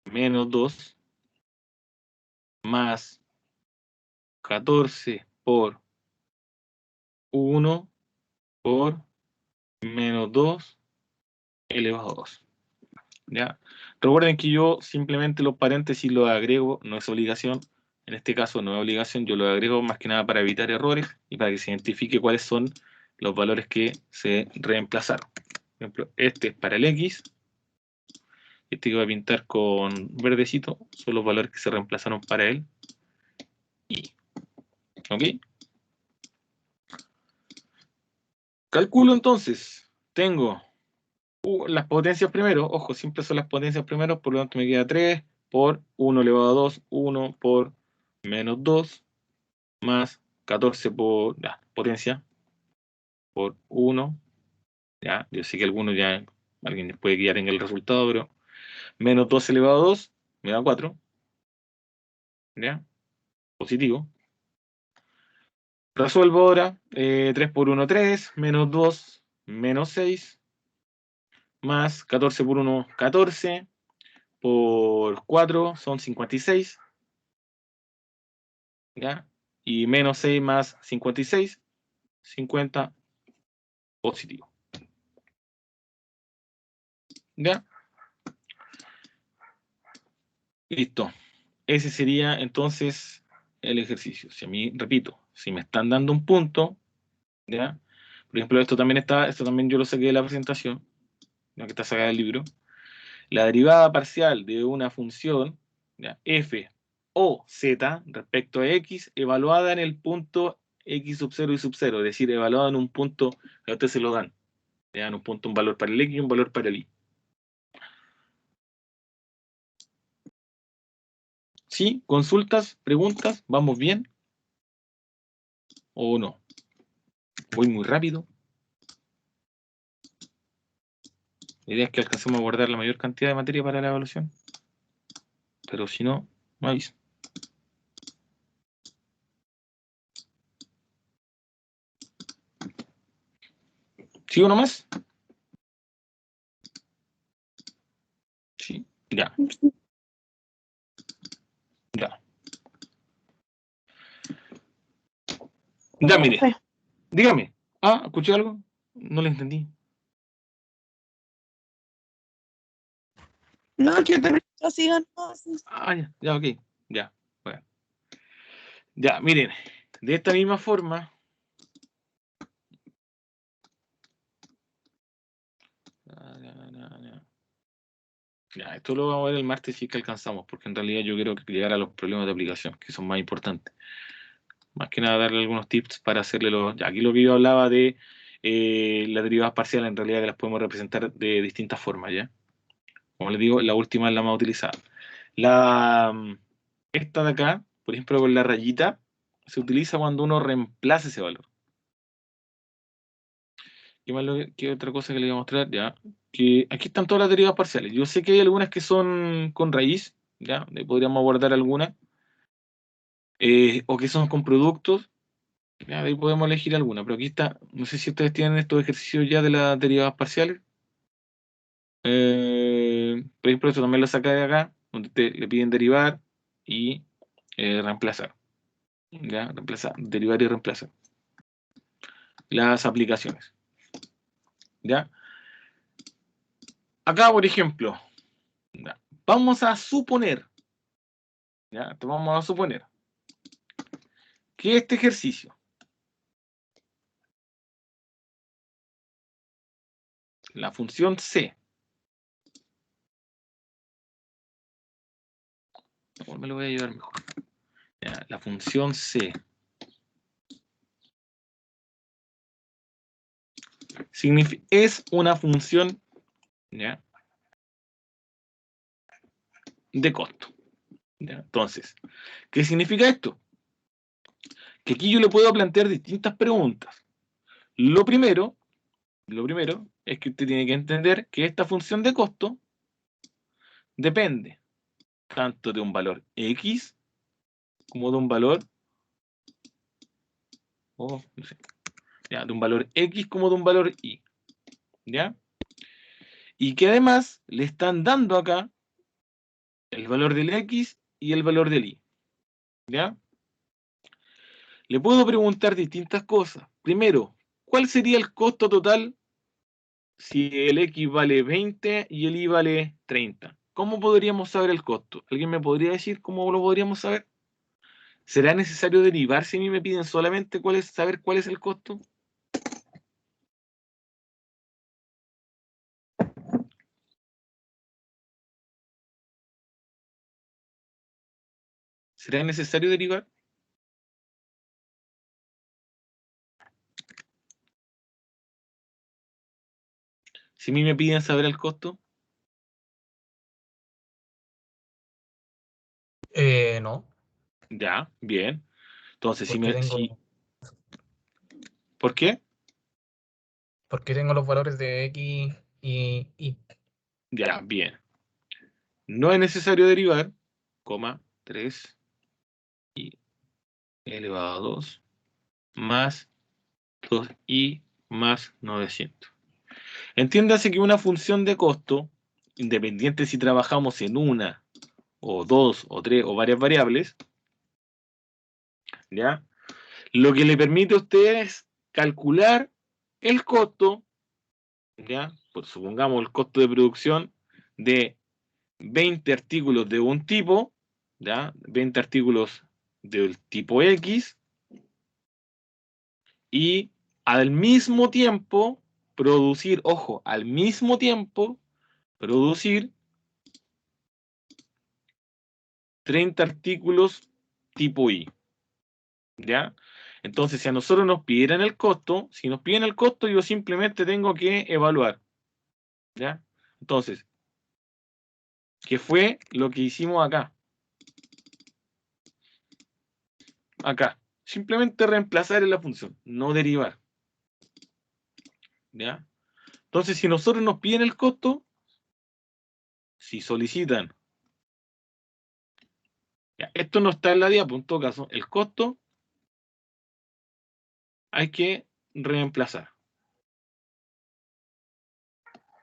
menos 2 más 14 por 1 por menos 2 elevado a 2. ¿Ya? Recuerden que yo simplemente los paréntesis los agrego, no es obligación. En este caso no es obligación, yo los agrego más que nada para evitar errores y para que se identifique cuáles son los valores que se reemplazaron. Por ejemplo, este es para el x, este que voy a pintar con verdecito son los valores que se reemplazaron para él. Y, ¿ok? Calculo entonces, tengo las potencias primero, ojo, siempre son las potencias primero, por lo tanto me queda 3 por 1 elevado a 2, 1 por menos 2, más 14 por potencia por 1, ya, yo sé que algunos ya, alguien puede guiar en el resultado, pero menos 2 elevado a 2 me da 4, ya, positivo. Resuelvo ahora, 3 por 1, 3, menos 2, menos 6, más 14 por 1, 14, por 4 son 56, ¿ya? Y menos 6 más 56, 50 positivo. ¿Ya? Listo. Ese sería entonces el ejercicio. Si a mí, repito, si me están dando un punto, ¿ya? Por ejemplo, esto también yo lo saqué de la presentación, ¿no? Que está sacada del libro. La derivada parcial de una función, ¿ya? F o z respecto a x, evaluada en el punto x sub 0 y sub 0, es decir, evaluada en un punto que a ustedes se lo dan. Le dan un punto, un valor para el x y un valor para el y. ¿Sí? ¿Consultas? ¿Preguntas? ¿Vamos bien? ¿O no? ¿Voy muy rápido? La idea es que alcancemos a guardar la mayor cantidad de materia para la evaluación. Pero si no, me aviso. ¿Sigo nomás? Sí. Ya. Ya. Ya, No mire, sé. dígame. Ah, ¿escuché algo? No le entendí. No, que te sigan. No, sí. Ah, ya, ok. Ya, bueno. Ya, miren, de esta misma forma. Ya, esto lo vamos a ver el martes si es que alcanzamos, porque en realidad yo quiero llegar a los problemas de aplicación, que son más importantes. Más que nada darle algunos tips para hacerle los... Ya, aquí lo que yo hablaba de las derivadas parciales, en realidad que las podemos representar de distintas formas, ¿ya? Como les digo, la última es la más utilizada. Esta de acá, por ejemplo, con la rayita, se utiliza cuando uno reemplaza ese valor. ¿Qué otra cosa que le voy a mostrar? Ya, que aquí están todas las derivadas parciales. Yo sé que hay algunas que son con raíz, ya, podríamos abordar algunas, o que son con productos, ya, de ahí podemos elegir alguna, pero aquí está, no sé si ustedes tienen estos ejercicios ya de las derivadas parciales. Por ejemplo, esto también lo saca de acá, donde le piden derivar y reemplazar. ¿Ya? Reemplazar, derivar y reemplazar. Las aplicaciones. ¿Ya? Acá, por ejemplo, ¿ya? Vamos a suponer, ¿ya? Vamos a suponer que este ejercicio, la función C, me lo voy a llevar mejor. ¿Ya? La función C es una función, ¿ya? De costo. ¿Ya? Entonces, ¿qué significa esto? Que aquí yo le puedo plantear distintas preguntas. Lo primero es que usted tiene que entender que esta función de costo depende tanto de un valor X como de un valor, no sé, ¿ya? De un valor X como de un valor Y. ¿Ya? Y que además le están dando acá el valor del X y el valor del Y. ¿Ya? Le puedo preguntar distintas cosas. Primero, ¿cuál sería el costo total si el X vale 20 y el Y vale 30? ¿Cómo podríamos saber el costo? ¿Alguien me podría decir cómo lo podríamos saber? ¿Será necesario derivar si a mí me piden solamente saber cuál es el costo? ¿Será necesario derivar? Si a mí me piden saber el costo. No, Ya, bien. Entonces, porque ¿por qué? tengo los valores de X y Y. Ya, bien. No es necesario derivar, 3 y elevado a 2 más 2i más 900. Entiéndase que una función de costo, independiente si trabajamos en una o dos o tres o varias variables, ¿ya? Lo que le permite a usted es calcular el costo, ¿ya? Pues supongamos el costo de producción de 20 artículos de un tipo, ¿ya? 20 artículos del tipo X, y al mismo tiempo producir, ojo, al mismo tiempo producir 30 artículos tipo Y, ¿ya? Entonces, si a nosotros nos pidieran el costo, si nos piden el costo, yo simplemente tengo que evaluar, ¿ya? Entonces, ¿qué fue lo que hicimos acá? Acá. Simplemente reemplazar en la función, no derivar, ¿ya? Entonces, si nosotros nos piden el costo, si solicitan, ya, esto no está en la diapo, en todo caso, el costo hay que reemplazar,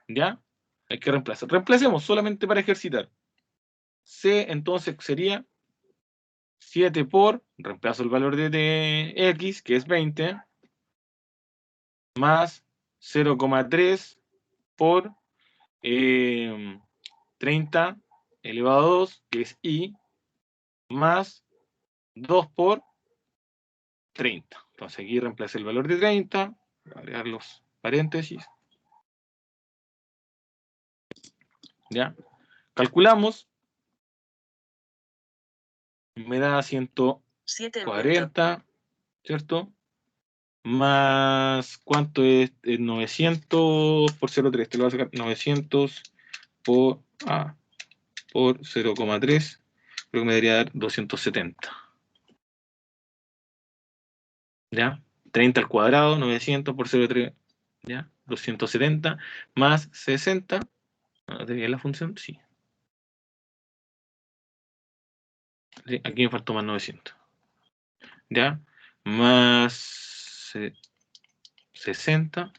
¿ya? Hay que reemplazar. Reemplacemos solamente para ejercitar. C entonces sería 7 por, reemplazo el valor de x, que es 20, más 0,3 por 30 elevado a 2, que es y, más 2 por 30. Entonces aquí reemplacé el valor de 30, voy a agregar los paréntesis. ¿Ya? Calculamos. Me da 140, ¿cierto? Más, ¿cuánto es? 900 por 0,3. Te lo voy a sacar. 900 por 0,3. Creo que me debería dar 270. ¿Ya? 30 al cuadrado, 900 por 0,3. ¿Ya? 270 más 60. ¿Debería la función? Sí. Sí, aquí me faltó más 900. ¿Ya? Más 60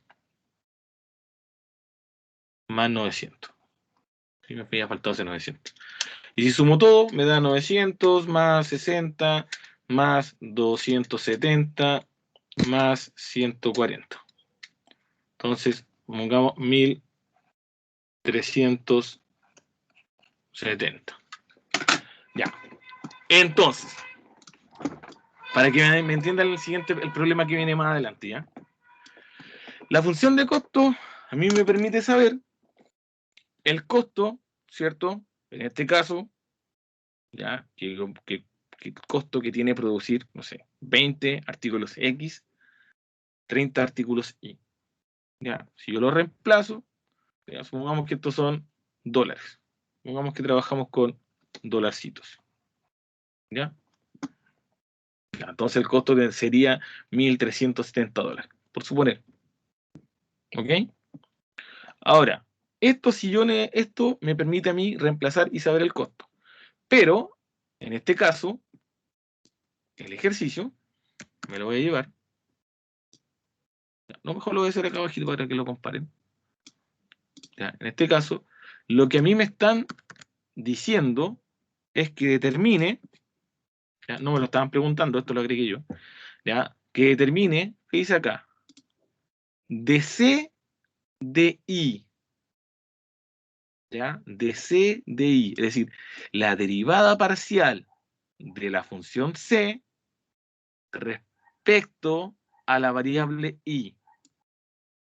más 900. Y me había faltado ese 900. Y si sumo todo, me da 900 más 60 más 270 más 140. Entonces, pongamos 1370. Ya. Entonces, para que me entiendan el problema que viene más adelante, ¿ya? La función de costo a mí me permite saber el costo, ¿cierto? En este caso, ¿ya? Que el costo que tiene producir, no sé, 20 artículos X, 30 artículos Y. ¿Ya? Si yo lo reemplazo, ¿ya? Supongamos que estos son dólares. Supongamos que trabajamos con dolarcitos. ¿Ya? Ya, entonces el costo sería $1.370, por suponer. ¿Ok? Ahora, esto me permite a mí reemplazar y saber el costo. Pero, en este caso, el ejercicio me lo voy a llevar. No, mejor lo voy a hacer acá abajito para que lo comparen. Ya, en este caso, lo que a mí me están diciendo es que determine, ya, no me lo estaban preguntando, esto lo agregué yo, ya, que determine, ¿qué dice acá? De C de I. ¿Ya? De C de I. Es decir, la derivada parcial de la función C respecto a la variable I.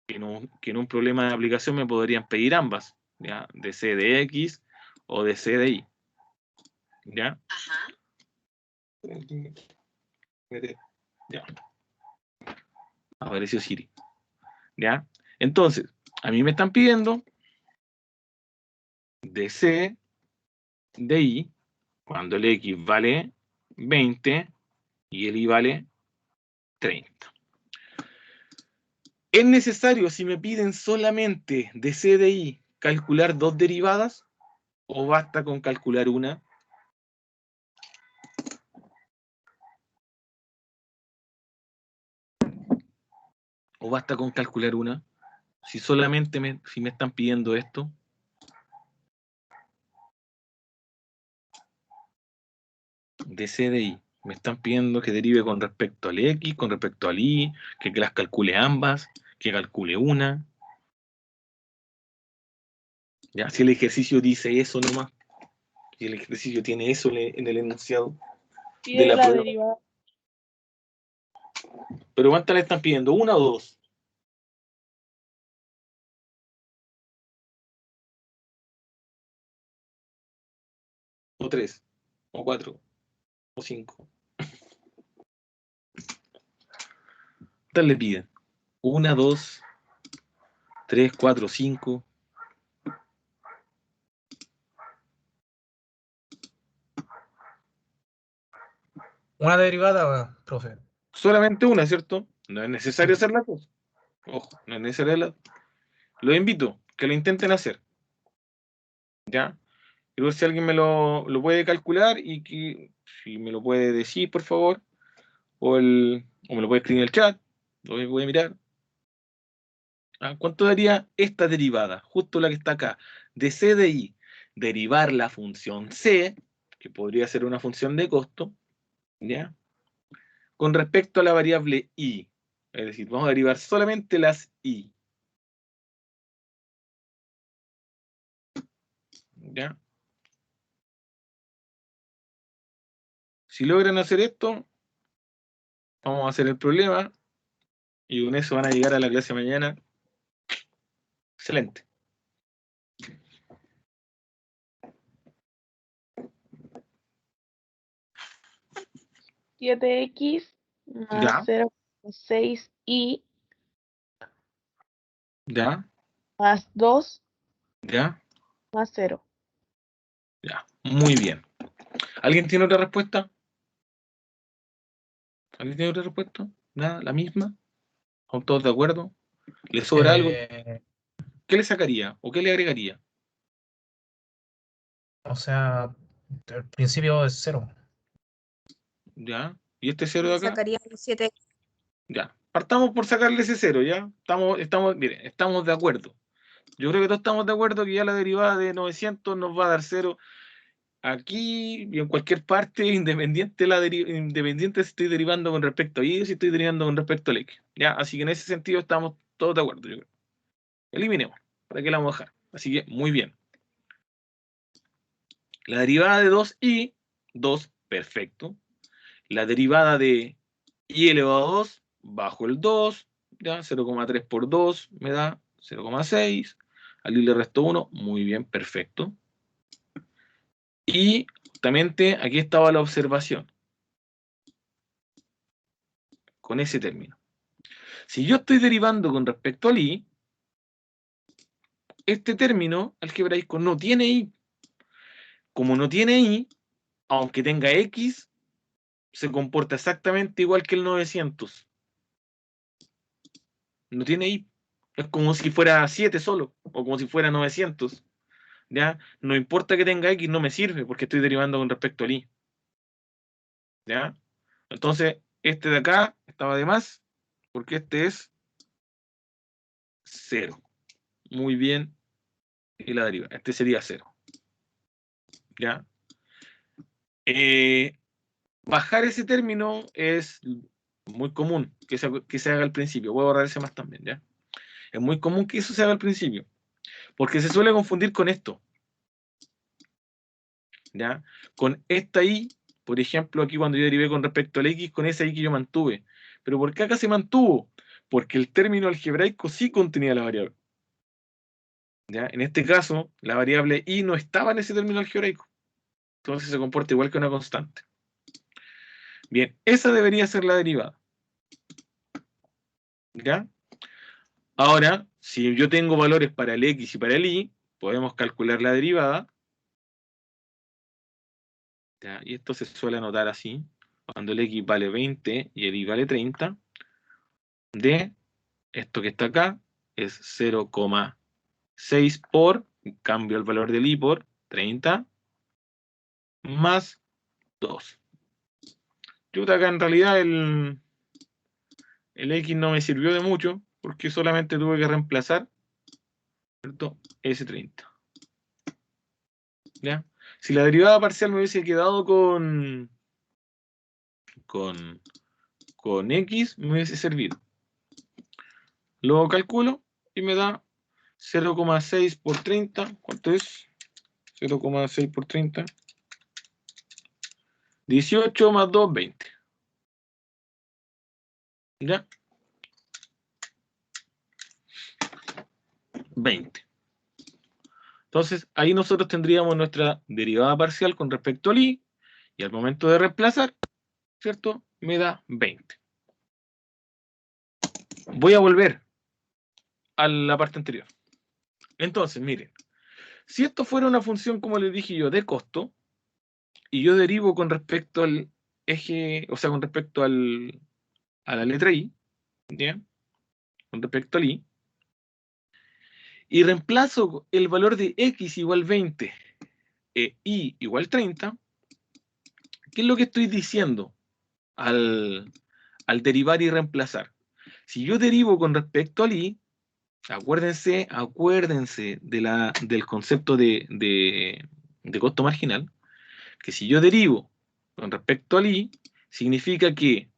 Que en un problema de aplicación me podrían pedir ambas, ¿ya? De C de X o de C de I. ¿Ya? Ajá. Ya. Apareció Siri. ¿Ya? Entonces, a mí me están pidiendo de C de I cuando el X vale 20 y el Y vale 30. ¿Es necesario, si me piden solamente de C de I, calcular dos derivadas? ¿O basta con calcular una? ¿O basta con calcular una? Si solamente si me están pidiendo esto. De C de I. Me están pidiendo que derive con respecto al X, con respecto al Y, que las calcule ambas, que calcule una. ¿Ya? Si el ejercicio dice eso nomás, si el ejercicio tiene eso en el enunciado de la prueba. Derivada. ¿Pero cuántas le están pidiendo? ¿Una o dos? ¿O tres? ¿O cuatro? ¿O cinco? ¿Cuántas le piden? ¿Una, dos, tres, cuatro, cinco? Una derivada, profe. Solamente una, ¿cierto? No es necesario hacer la cosa. Ojo, no es necesario. Los invito que lo intenten hacer. ¿Ya? Quiero ver si alguien me lo puede calcular y que si me lo puede decir, por favor, o me lo puede escribir en el chat, lo voy a mirar. ¿Cuánto daría esta derivada? Justo la que está acá, de C de I. Derivar la función C, que podría ser una función de costo, ¿Ya? Con respecto a la variable i. Es decir, vamos a derivar solamente las i. ¿Ya? Si logran hacer esto, vamos a hacer el problema y con eso van a llegar a la clase mañana. Excelente. X Ya. más 0,6y ¿Ya? más 2 ¿Ya? más 0. Ya. Muy bien. ¿Alguien tiene otra respuesta? ¿Alguien tiene otra respuesta? ¿Nada? ¿La misma? ¿Están todos de acuerdo? ¿Le sobra algo? ¿Qué le sacaría o qué le agregaría? O sea, al principio es 0. ¿Ya? ¿Y este cero de acá? Sacaría un 7. Ya. Partamos por sacarle ese cero, ¿ya? Miren, estamos de acuerdo. Yo creo que todos estamos de acuerdo que ya la derivada de 900 nos va a dar 0 aquí y en cualquier parte, independiente si estoy derivando con respecto a y si estoy derivando con respecto al x. ¿Ya? Así que en ese sentido estamos todos de acuerdo, yo creo. Eliminemos. ¿Para qué la vamos a dejar? Así que, muy bien. La derivada de 2i, 2, perfecto. La derivada de i elevado a 2, bajo el 2, ¿ya? 0,3 por 2 me da 0,6. Al i le resto 1, muy bien, perfecto. Y justamente aquí estaba la observación con ese término. Si yo estoy derivando con respecto al i, este término algebraico no tiene i. Como no tiene i, aunque tenga x, se comporta exactamente igual que el 900. No tiene i. Es como si fuera 7 solo, o como si fuera 900. ¿Ya? No importa que tenga x, no me sirve porque estoy derivando con respecto al i. ¿Ya? Entonces, este de acá estaba de más, porque este es 0. Muy bien. Y la deriva. Este sería 0. ¿Ya? Bajar ese término es muy común que se haga al principio. Voy a borrar ese más también, ¿ya? Es muy común que eso se haga al principio, porque se suele confundir con esto, ¿ya? Con esta i, por ejemplo, aquí cuando yo derivé con respecto al x, con esa i que yo mantuve. ¿Pero por qué acá se mantuvo? Porque el término algebraico sí contenía la variable. ¿Ya? En este caso, la variable i no estaba en ese término algebraico. Entonces se comporta igual que una constante. Bien, esa debería ser la derivada. ¿Ya? Ahora, si yo tengo valores para el x y para el y, podemos calcular la derivada. ¿Ya? Y esto se suele anotar así. Cuando el x vale 20 y el y vale 30, de esto que está acá es 0,6 por, cambio el valor del y por 30, más 2. Yo acá en realidad el x no me sirvió de mucho, porque solamente tuve que reemplazar, ¿cierto? Ese 30. ¿Ya? Si la derivada parcial me hubiese quedado con x, me hubiese servido. Lo calculo y me da 0,6 por 30. ¿Cuánto es? 0,6 por 30. 18 más 2, 20. ¿Ya? 20. Entonces, ahí nosotros tendríamos nuestra derivada parcial con respecto al y al momento de reemplazar, ¿cierto? Me da 20. Voy a volver a la parte anterior. Entonces, miren, si esto fuera una función, como les dije yo, de costo, y yo derivo con respecto al eje, o sea, con respecto a la letra i, ¿ya? Con respecto al i, y reemplazo el valor de x igual 20 e y igual 30, ¿qué es lo que estoy diciendo al derivar y reemplazar? Si yo derivo con respecto al i, acuérdense del concepto de costo marginal, que si yo derivo con respecto al i, significa que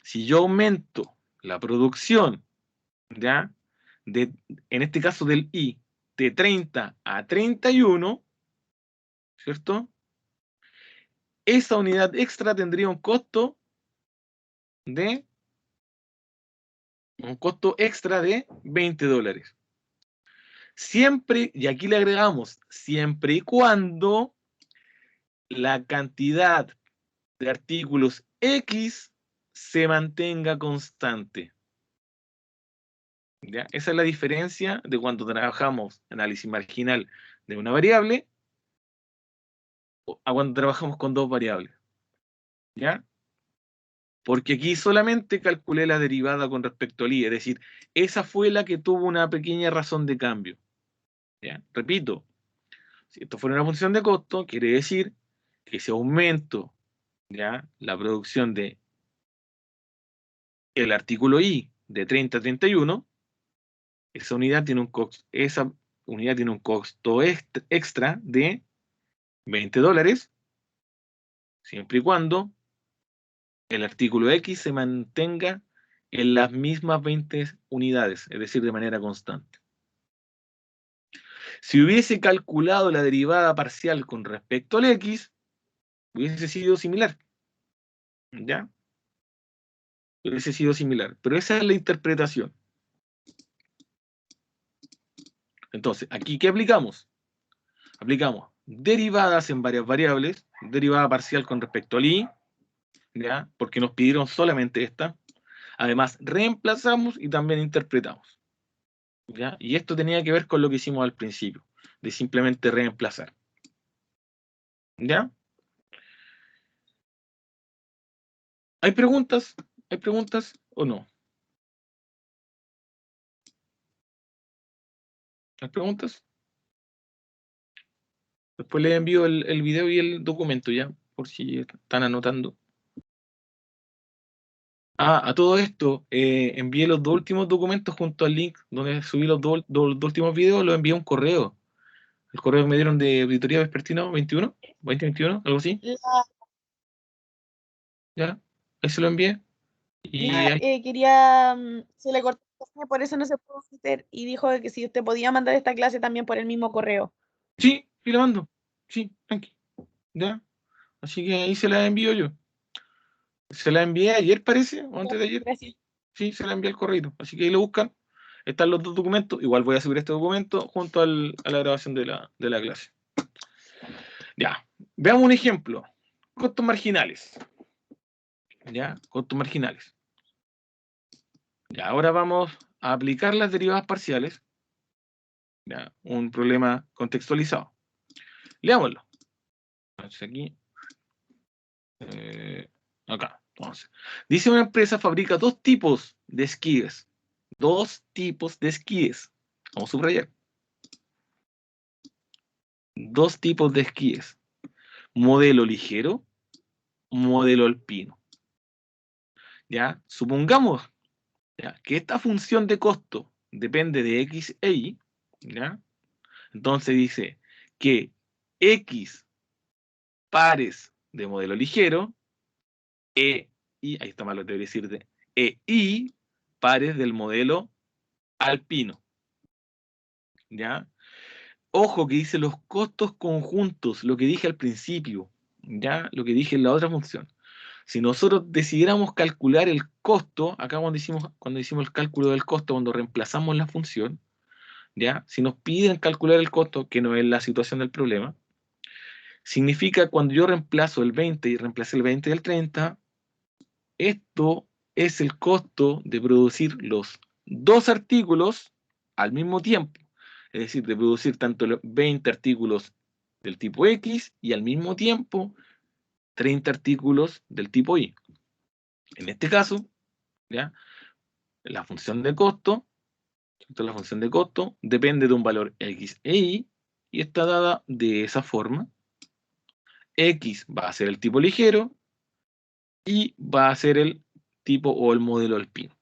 si yo aumento la producción, ¿ya? En este caso del I, de 30 a 31, ¿cierto? Esa unidad extra tendría un costo extra de $20. Siempre, y aquí le agregamos, siempre y cuando la cantidad de artículos X se mantenga constante. ¿Ya? Esa es la diferencia de cuando trabajamos análisis marginal de una variable a cuando trabajamos con dos variables. ¿Ya? Porque aquí solamente calculé la derivada con respecto al I, es decir, esa fue la que tuvo una pequeña razón de cambio. ¿Ya? Repito, si esto fuera una función de costo, quiere decir que ese aumento, ¿ya? La producción de el artículo I de 30 a 31, esa unidad tiene un costo extra de $20, siempre y cuando el artículo X se mantenga en las mismas 20 unidades, es decir, de manera constante. Si hubiese calculado la derivada parcial con respecto al X, hubiese sido similar. ¿Ya? Hubiese sido similar. Pero esa es la interpretación. Entonces, ¿aquí qué aplicamos? Aplicamos derivadas en varias variables, derivada parcial con respecto al I, ¿ya? Porque nos pidieron solamente esta. Además, reemplazamos y también interpretamos. ¿Ya? Y esto tenía que ver con lo que hicimos al principio, de simplemente reemplazar. ¿Ya? ¿Hay preguntas? ¿Hay preguntas o no? ¿Hay preguntas? Después les envío el video y el documento ya, por si están anotando. A todo esto, envié los dos últimos documentos junto al link donde subí los dos últimos videos, los envié a un correo. El correo que me dieron de Auditoría Vespertino 21, 2021, algo así. ¿Ya? Ahí se lo envié. Y quería, se le cortó, por eso no se pudo meter y dijo que si usted podía mandar esta clase también por el mismo correo. sí, le mando. Sí, tranqui. ¿Ya? Así que ahí se la envío yo. Se la envié ayer, parece, o antes de ayer. Gracias. Sí, se la envié al correo. Así que ahí lo buscan. Están los dos documentos. Igual voy a subir este documento junto a la grabación de la clase. Ya. Veamos un ejemplo. Costos marginales. ¿Ya? Costos marginales. Ya, ahora vamos a aplicar las derivadas parciales. ¿Ya? Un problema contextualizado. Leámoslo. Entonces aquí. Acá. Entonces, dice una empresa fabrica dos tipos de esquíes. Dos tipos de esquíes. Vamos a subrayar. Dos tipos de esquíes. Modelo ligero, modelo alpino. ¿Ya? Supongamos, ¿ya?, que esta función de costo depende de X e Y. ¿Ya? Entonces dice que X pares de modelo ligero, y, ahí está malo, debería decir de Y pares del modelo alpino. ¿Ya? Ojo que dice los costos conjuntos, lo que dije al principio, ¿ya? Lo que dije en la otra función. Si nosotros decidiéramos calcular el costo, acá cuando hicimos el cálculo del costo, cuando reemplazamos la función, ¿ya? Si nos piden calcular el costo, que no es la situación del problema, significa cuando yo reemplazo el 20 y reemplacé el 20 del 30, esto es el costo de producir los dos artículos al mismo tiempo. Es decir, de producir tanto los 20 artículos del tipo X y al mismo tiempo 30 artículos del tipo Y. En este caso, ¿ya?, la función de costo, la función de costo depende de un valor X e Y y está dada de esa forma. X va a ser el tipo ligero y va a ser el tipo o el modelo alpino.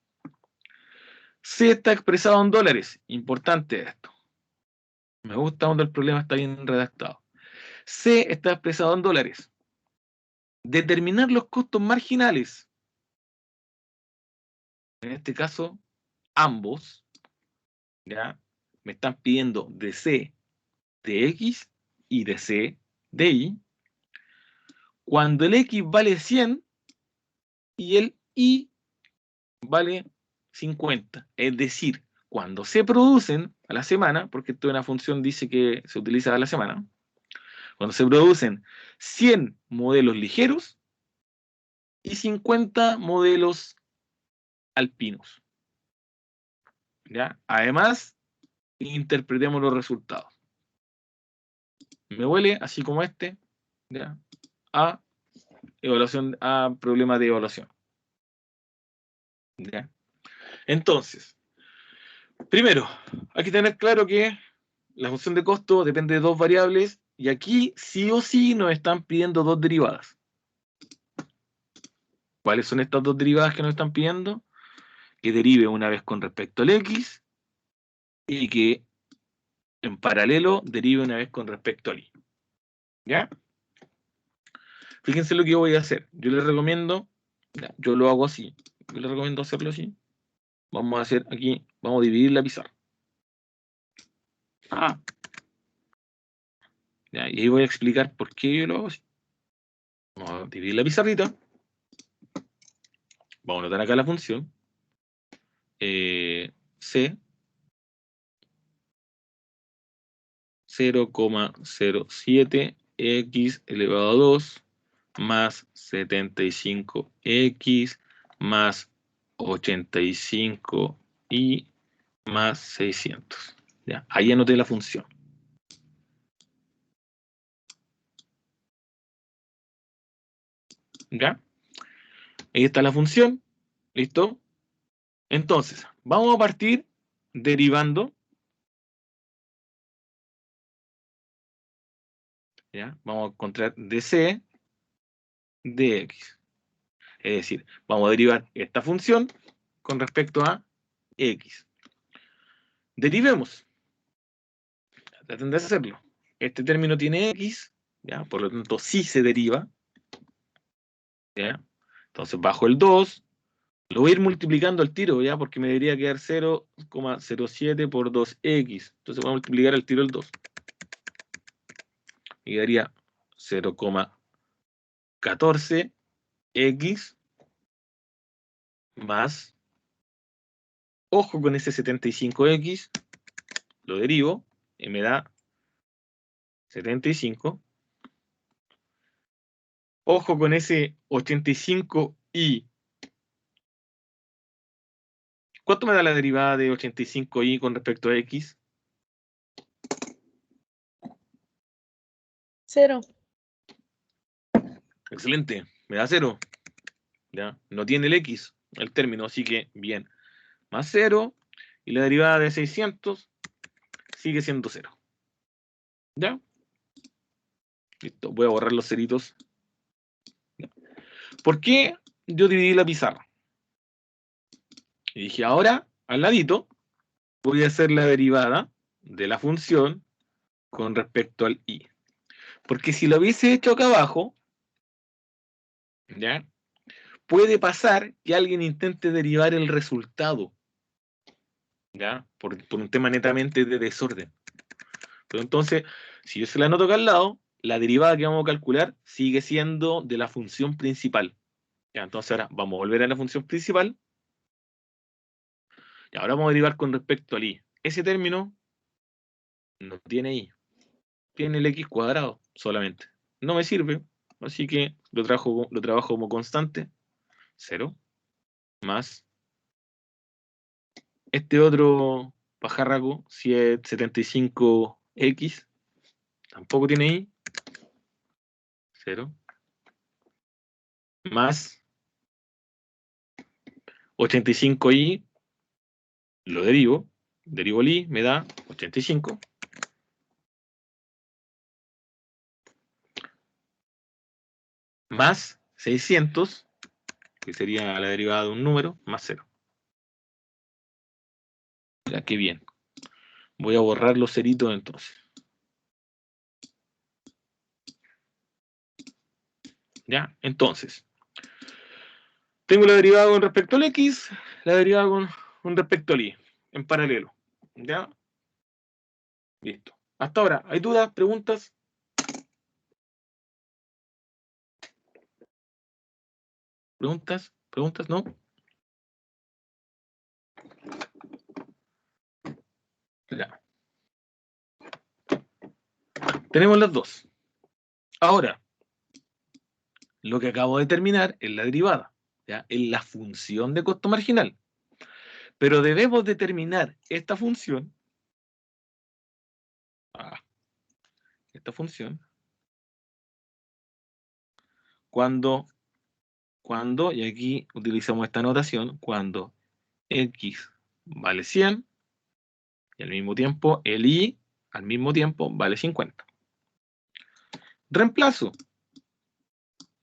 C está expresado en dólares. Importante esto. Me gusta cuando el problema está bien redactado. C está expresado en dólares. determinar los costos marginales. En este caso, ambos, ¿ya? Me están pidiendo de C de X y de C de Y. Cuando el X vale 100 y el Y vale 50. Es decir, cuando se producen a la semana, porque esto es una función dice que se utiliza a la semana, cuando se producen 100 modelos ligeros y 50 modelos alpinos. ¿Ya? Además, interpretemos los resultados. Me huele, así como este, ¿ya? A evaluación, a problema de evaluación. ¿Ya? Entonces, primero, hay que tener claro que la función de costo depende de dos variables y aquí sí o sí nos están pidiendo dos derivadas. ¿Cuáles son estas dos derivadas que nos están pidiendo? Que derive una vez con respecto al X y que en paralelo derive una vez con respecto al Y. ¿Ya? Fíjense lo que yo voy a hacer. Yo les recomiendo, yo lo hago así. Yo les recomiendo hacerlo así. Vamos a hacer aquí, vamos a dividir la pizarra. ¿Ya? Y ahí voy a explicar por qué yo lo hago así. Vamos a dividir la pizarrita. Vamos a anotar acá la función. C 0,07 x elevado a 2 más 75x más 85y más 600. ¿Ya? Ahí anoté la función. ¿Ya? Ahí está la función. ¿Listo? Entonces, vamos a partir derivando. ¿Ya? Vamos a encontrar dc de x. Es decir, vamos a derivar esta función con respecto a x. Derivemos. Traten de hacerlo. Este término tiene x, ¿ya? Por lo tanto, sí se deriva. ¿Ya? Entonces, bajo el 2, lo voy a ir multiplicando al tiro, ¿ya? Porque me debería quedar 0,07 por 2x. Entonces, voy a multiplicar al tiro el 2. Y quedaría 0,14x más, ojo con ese 75x, lo derivo y me da 75. Ojo con ese 85y. ¿Cuánto me da la derivada de 85y con respecto a x? 0. Excelente, me da 0. ¿Ya? No tiene el x, el término, así que bien. Más 0, y la derivada de 600 sigue siendo 0. ¿Ya? Listo, voy a borrar los ceritos. ¿Ya? ¿Por qué yo dividí la pizarra? Y dije, ahora, al ladito, voy a hacer la derivada de la función con respecto al y. Porque si lo hubiese hecho acá abajo, ¿ya? Puede pasar que alguien intente derivar el resultado, ¿ya? Por un tema netamente de desorden. Pero entonces, si yo se la anoto acá al lado, la derivada que vamos a calcular sigue siendo de la función principal. ¿Ya? Entonces ahora vamos a volver a la función principal. Y ahora vamos a derivar con respecto al y. Ese término no tiene y. Tiene el x cuadrado solamente. No me sirve, así que lo trabajo como constante. 0 más este otro pajarraco, si es 75x, tampoco tiene y. 0 más 85y, lo derivo el y, me da 85. Más 600, que sería la derivada de un número, más 0. Ya, qué bien. Voy a borrar los ceritos entonces. ¿Ya? Entonces, tengo la derivada con respecto al X, la derivada con respecto al Y, en paralelo. ¿Ya? Listo. Hasta ahora, ¿hay dudas, preguntas? ¿Preguntas? ¿Preguntas? ¿No? Ya. Tenemos las dos. Ahora, lo que acabo de determinar es la derivada, ¿ya? Es la función de costo marginal. Pero debemos determinar esta función, cuando, y aquí utilizamos esta notación, cuando X vale 100 y al mismo tiempo el Y al mismo tiempo vale 50. Reemplazo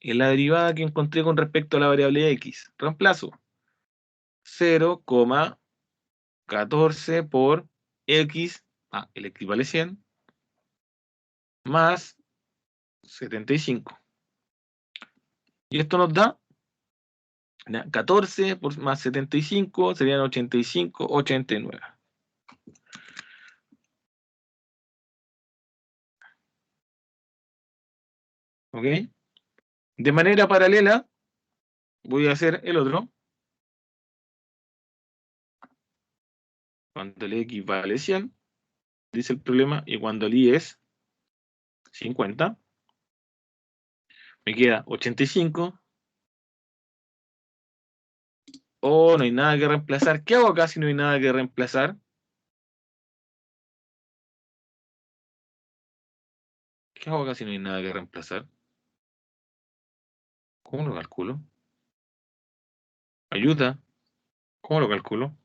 en la derivada que encontré con respecto a la variable X. Reemplazo 0,14 por X, el X vale 100, más 75. Y esto nos da 14 por más 75 serían 85, 89. ¿Ok? De manera paralela, voy a hacer el otro. Cuando el X vale 100, dice el problema, y cuando el Y es 50, me queda 85. Oh, no hay nada que reemplazar. ¿Qué hago acá si no hay nada que reemplazar? ¿Qué hago acá si no hay nada que reemplazar? ¿Cómo lo calculo? Ayuda. ¿Cómo lo calculo?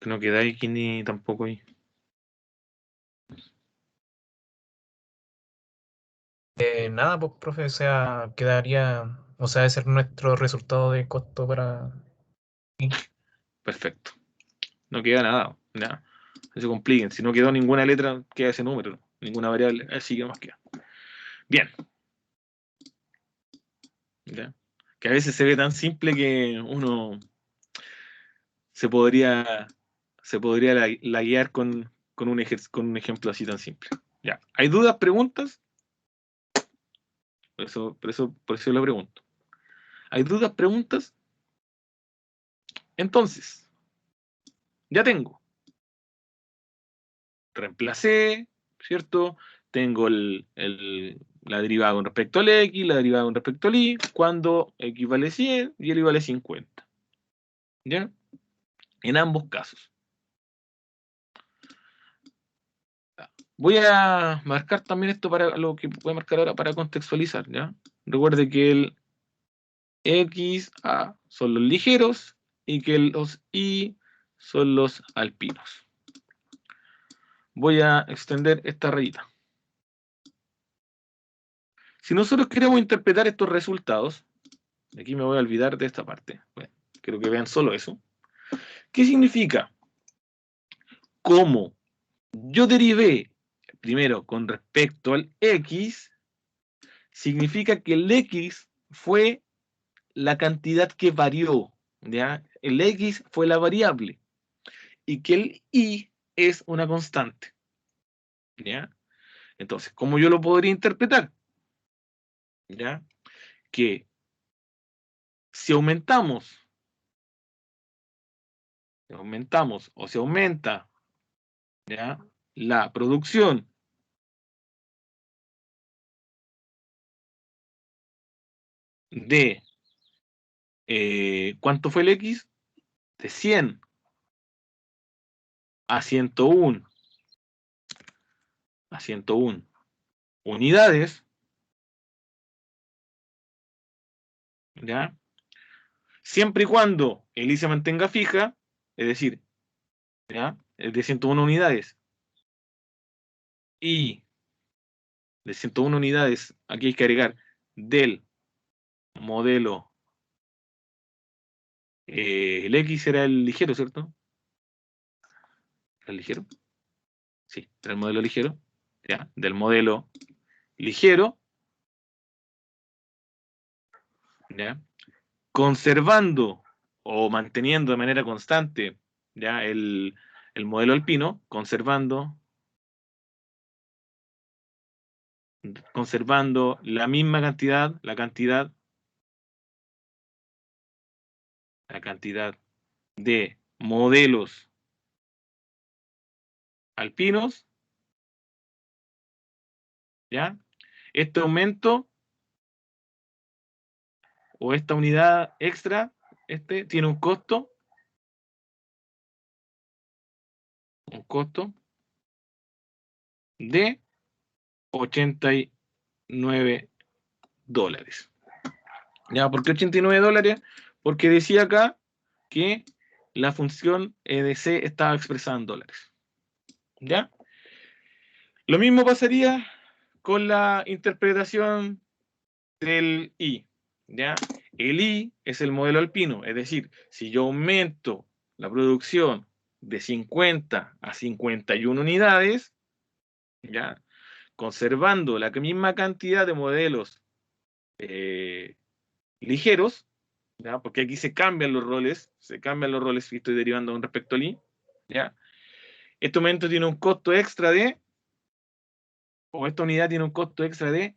Que no queda X ni tampoco Y. Nada, pues, profe, o sea, quedaría, o sea, ese es nuestro resultado de costo para... Perfecto. No queda nada. Ya. No se compliquen. Si no quedó ninguna letra, queda ese número. Ninguna variable. Así que más queda. Bien. ¿Ya? Que a veces se ve tan simple que uno se podría la guiar con un ejemplo así tan simple. Ya. ¿Hay dudas, preguntas? Por eso lo pregunto. ¿Hay dudas, preguntas? Entonces, ya tengo. Reemplacé, ¿cierto? Tengo la derivada con respecto al X, la derivada con respecto al Y, cuando X vale 100 y el Y vale 50. ¿Ya? En ambos casos. Voy a marcar también esto para lo que voy a marcar ahora para contextualizar, ¿ya? Recuerde que el X, son los ligeros y que los Y son los alpinos. Voy a extender esta rayita. Si nosotros queremos interpretar estos resultados, aquí me voy a olvidar de esta parte. Bueno, quiero que vean solo eso. ¿Qué significa? Como yo derivé primero con respecto al X, significa que el X fue la cantidad que varió, ¿ya? El X fue la variable y que el Y es una constante, ¿ya? Entonces, ¿cómo yo lo podría interpretar? ¿Ya? Que si aumentamos o se aumenta, ¿ya?, la producción de, ¿cuánto fue el X? De 100 a 101 unidades, ¿ya? Siempre y cuando el I se mantenga fija, es decir, ¿ya?, es de 101 unidades, y de 101 unidades, aquí hay que agregar del modelo, el X era el ligero, ¿cierto? ¿El ligero? Sí, era el modelo ligero, ¿ya? Del modelo ligero, ¿ya? Conservando o manteniendo de manera constante, ¿ya? El modelo alpino, conservando la misma cantidad, la cantidad de modelos alpinos, ¿ya? Este aumento o esta unidad extra, tiene un costo de $89. ¿Ya? ¿Por qué $89? Porque decía acá que la función EDC estaba expresada en dólares. ¿Ya? Lo mismo pasaría con la interpretación del I. ¿Ya? El I es el modelo alpino, es decir, si yo aumento la producción de 50 a 51 unidades, ¿ya? Conservando la misma cantidad de modelos ligeros, ¿ya? Porque aquí se cambian los roles que estoy derivando con respecto al I, ¿ya? Este aumento tiene un costo extra o esta unidad tiene un costo extra de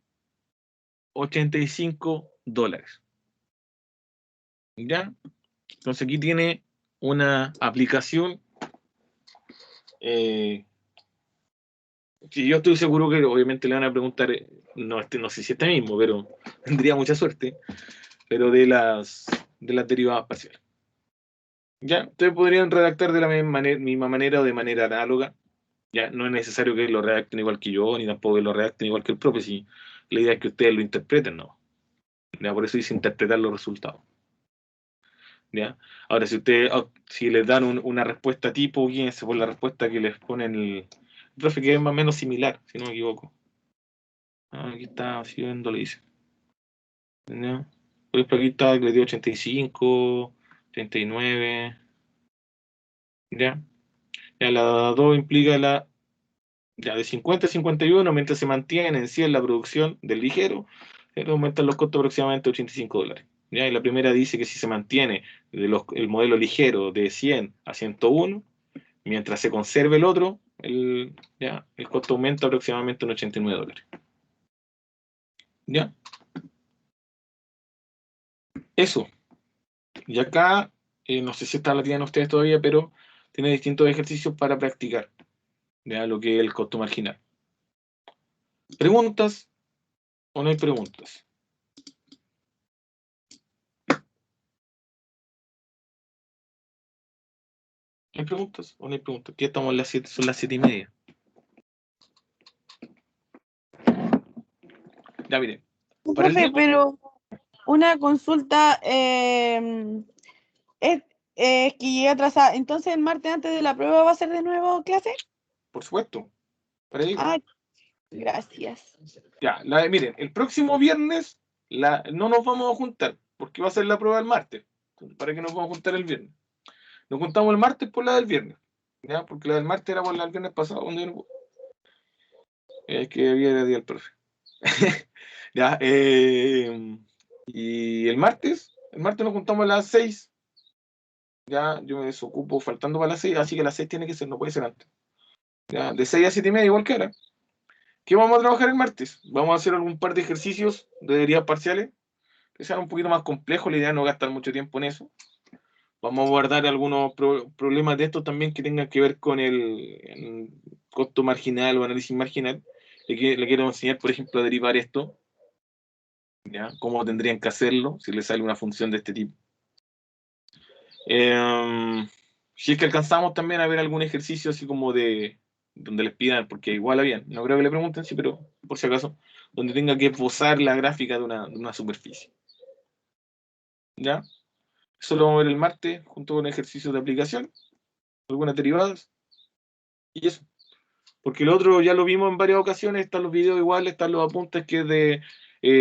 $85. ¿Ya? Entonces aquí tiene una aplicación que yo estoy seguro que obviamente le van a preguntar, no sé si este mismo, pero tendría mucha suerte, pero de las derivadas parciales. ¿Ya? Ustedes podrían redactar de la misma manera o de manera análoga. Ya no es necesario que lo redacten igual que yo, ni tampoco que lo redacten igual que el propio, si la idea es que ustedes lo interpreten, ¿no? ¿Ya? Por eso dice interpretar los resultados. ¿Ya? Ahora, si les dan una respuesta tipo, guíense por la respuesta que les pone el profe, que es más o menos similar, si no me equivoco. Aquí está haciendo, le dice. ¿Ya? Por ejemplo, aquí está, le dio 85, 39. ¿Ya? Ya la 2 implica ya de 50 a 51, mientras se mantiene en sí en la producción del ligero, aumentan los costos aproximadamente $85. ¿Ya? Y la primera dice que si se mantiene el modelo ligero de 100 a 101, mientras se conserve el otro, ya, el costo aumenta aproximadamente en $89. ¿Ya? Eso. Y acá, no sé si esta la tienen ustedes todavía, pero tiene distintos ejercicios para practicar, ¿ya? Lo que es el costo marginal. ¿Preguntas o no hay preguntas? ¿Hay preguntas o no hay preguntas? Aquí estamos a las 7, son las 7:30. Ya miren. Para el Profe, día, pero una consulta es que llegué atrasada. Entonces, el martes antes de la prueba va a ser de nuevo clase. por supuesto. Para ello. Ah, gracias. Ya, miren, el próximo viernes no nos vamos a juntar, porque va a ser la prueba el martes. ¿Para qué nos vamos a juntar el viernes? Nos juntamos el martes por la del viernes. ¿Ya? Porque la del martes era por la del viernes pasado, que había el día del profe. Ya, y el martes nos juntamos a las 6. Ya, yo me desocupo faltando para las 6, así que a las 6 tiene que ser, no puede ser antes. Ya, de 6 a 7:30, igual que ahora. ¿Qué vamos a trabajar el martes? Vamos a hacer algún par de ejercicios de derivadas parciales que sean un poquito más complejos. La idea es no gastar mucho tiempo en eso. Vamos a guardar algunos problemas de estos también que tengan que ver con el costo marginal o análisis marginal. Le quiero enseñar, por ejemplo, a derivar esto. ¿Ya? Cómo tendrían que hacerlo si les sale una función de este tipo. Si es que alcanzamos también a ver algún ejercicio así como de donde les pidan, porque igual habían, no creo que le pregunten, sí, pero por si acaso, donde tenga que esbozar la gráfica de una superficie. ¿Ya? Eso lo vamos a ver el martes junto con ejercicios de aplicación, algunas derivadas, y eso. Porque lo otro ya lo vimos en varias ocasiones, están los videos igual, están los apuntes que es de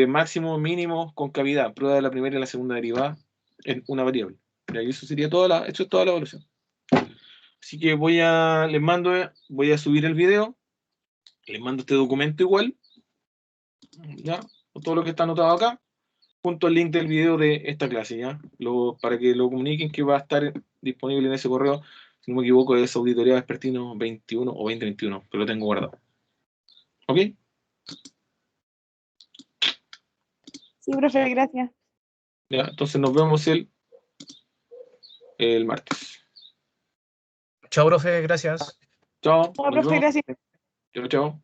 máximo, mínimo, concavidad, prueba de la primera y la segunda derivada en una variable. Y eso sería eso es toda la evaluación. Así que voy a subir el video, les mando este documento igual, ¿ya? Con todo lo que está anotado acá, junto al link del video de esta clase, ¿ya? Para que lo comuniquen que va a estar disponible en ese correo. Si no me equivoco, es Auditoría Vespertino 21 o 2021, que lo tengo guardado. ¿Ok? Sí, profe, gracias. Ya, entonces nos vemos el martes. Chao, profe, gracias. Chao, Chao, nos profe, vemos. gracias. Chao, chao.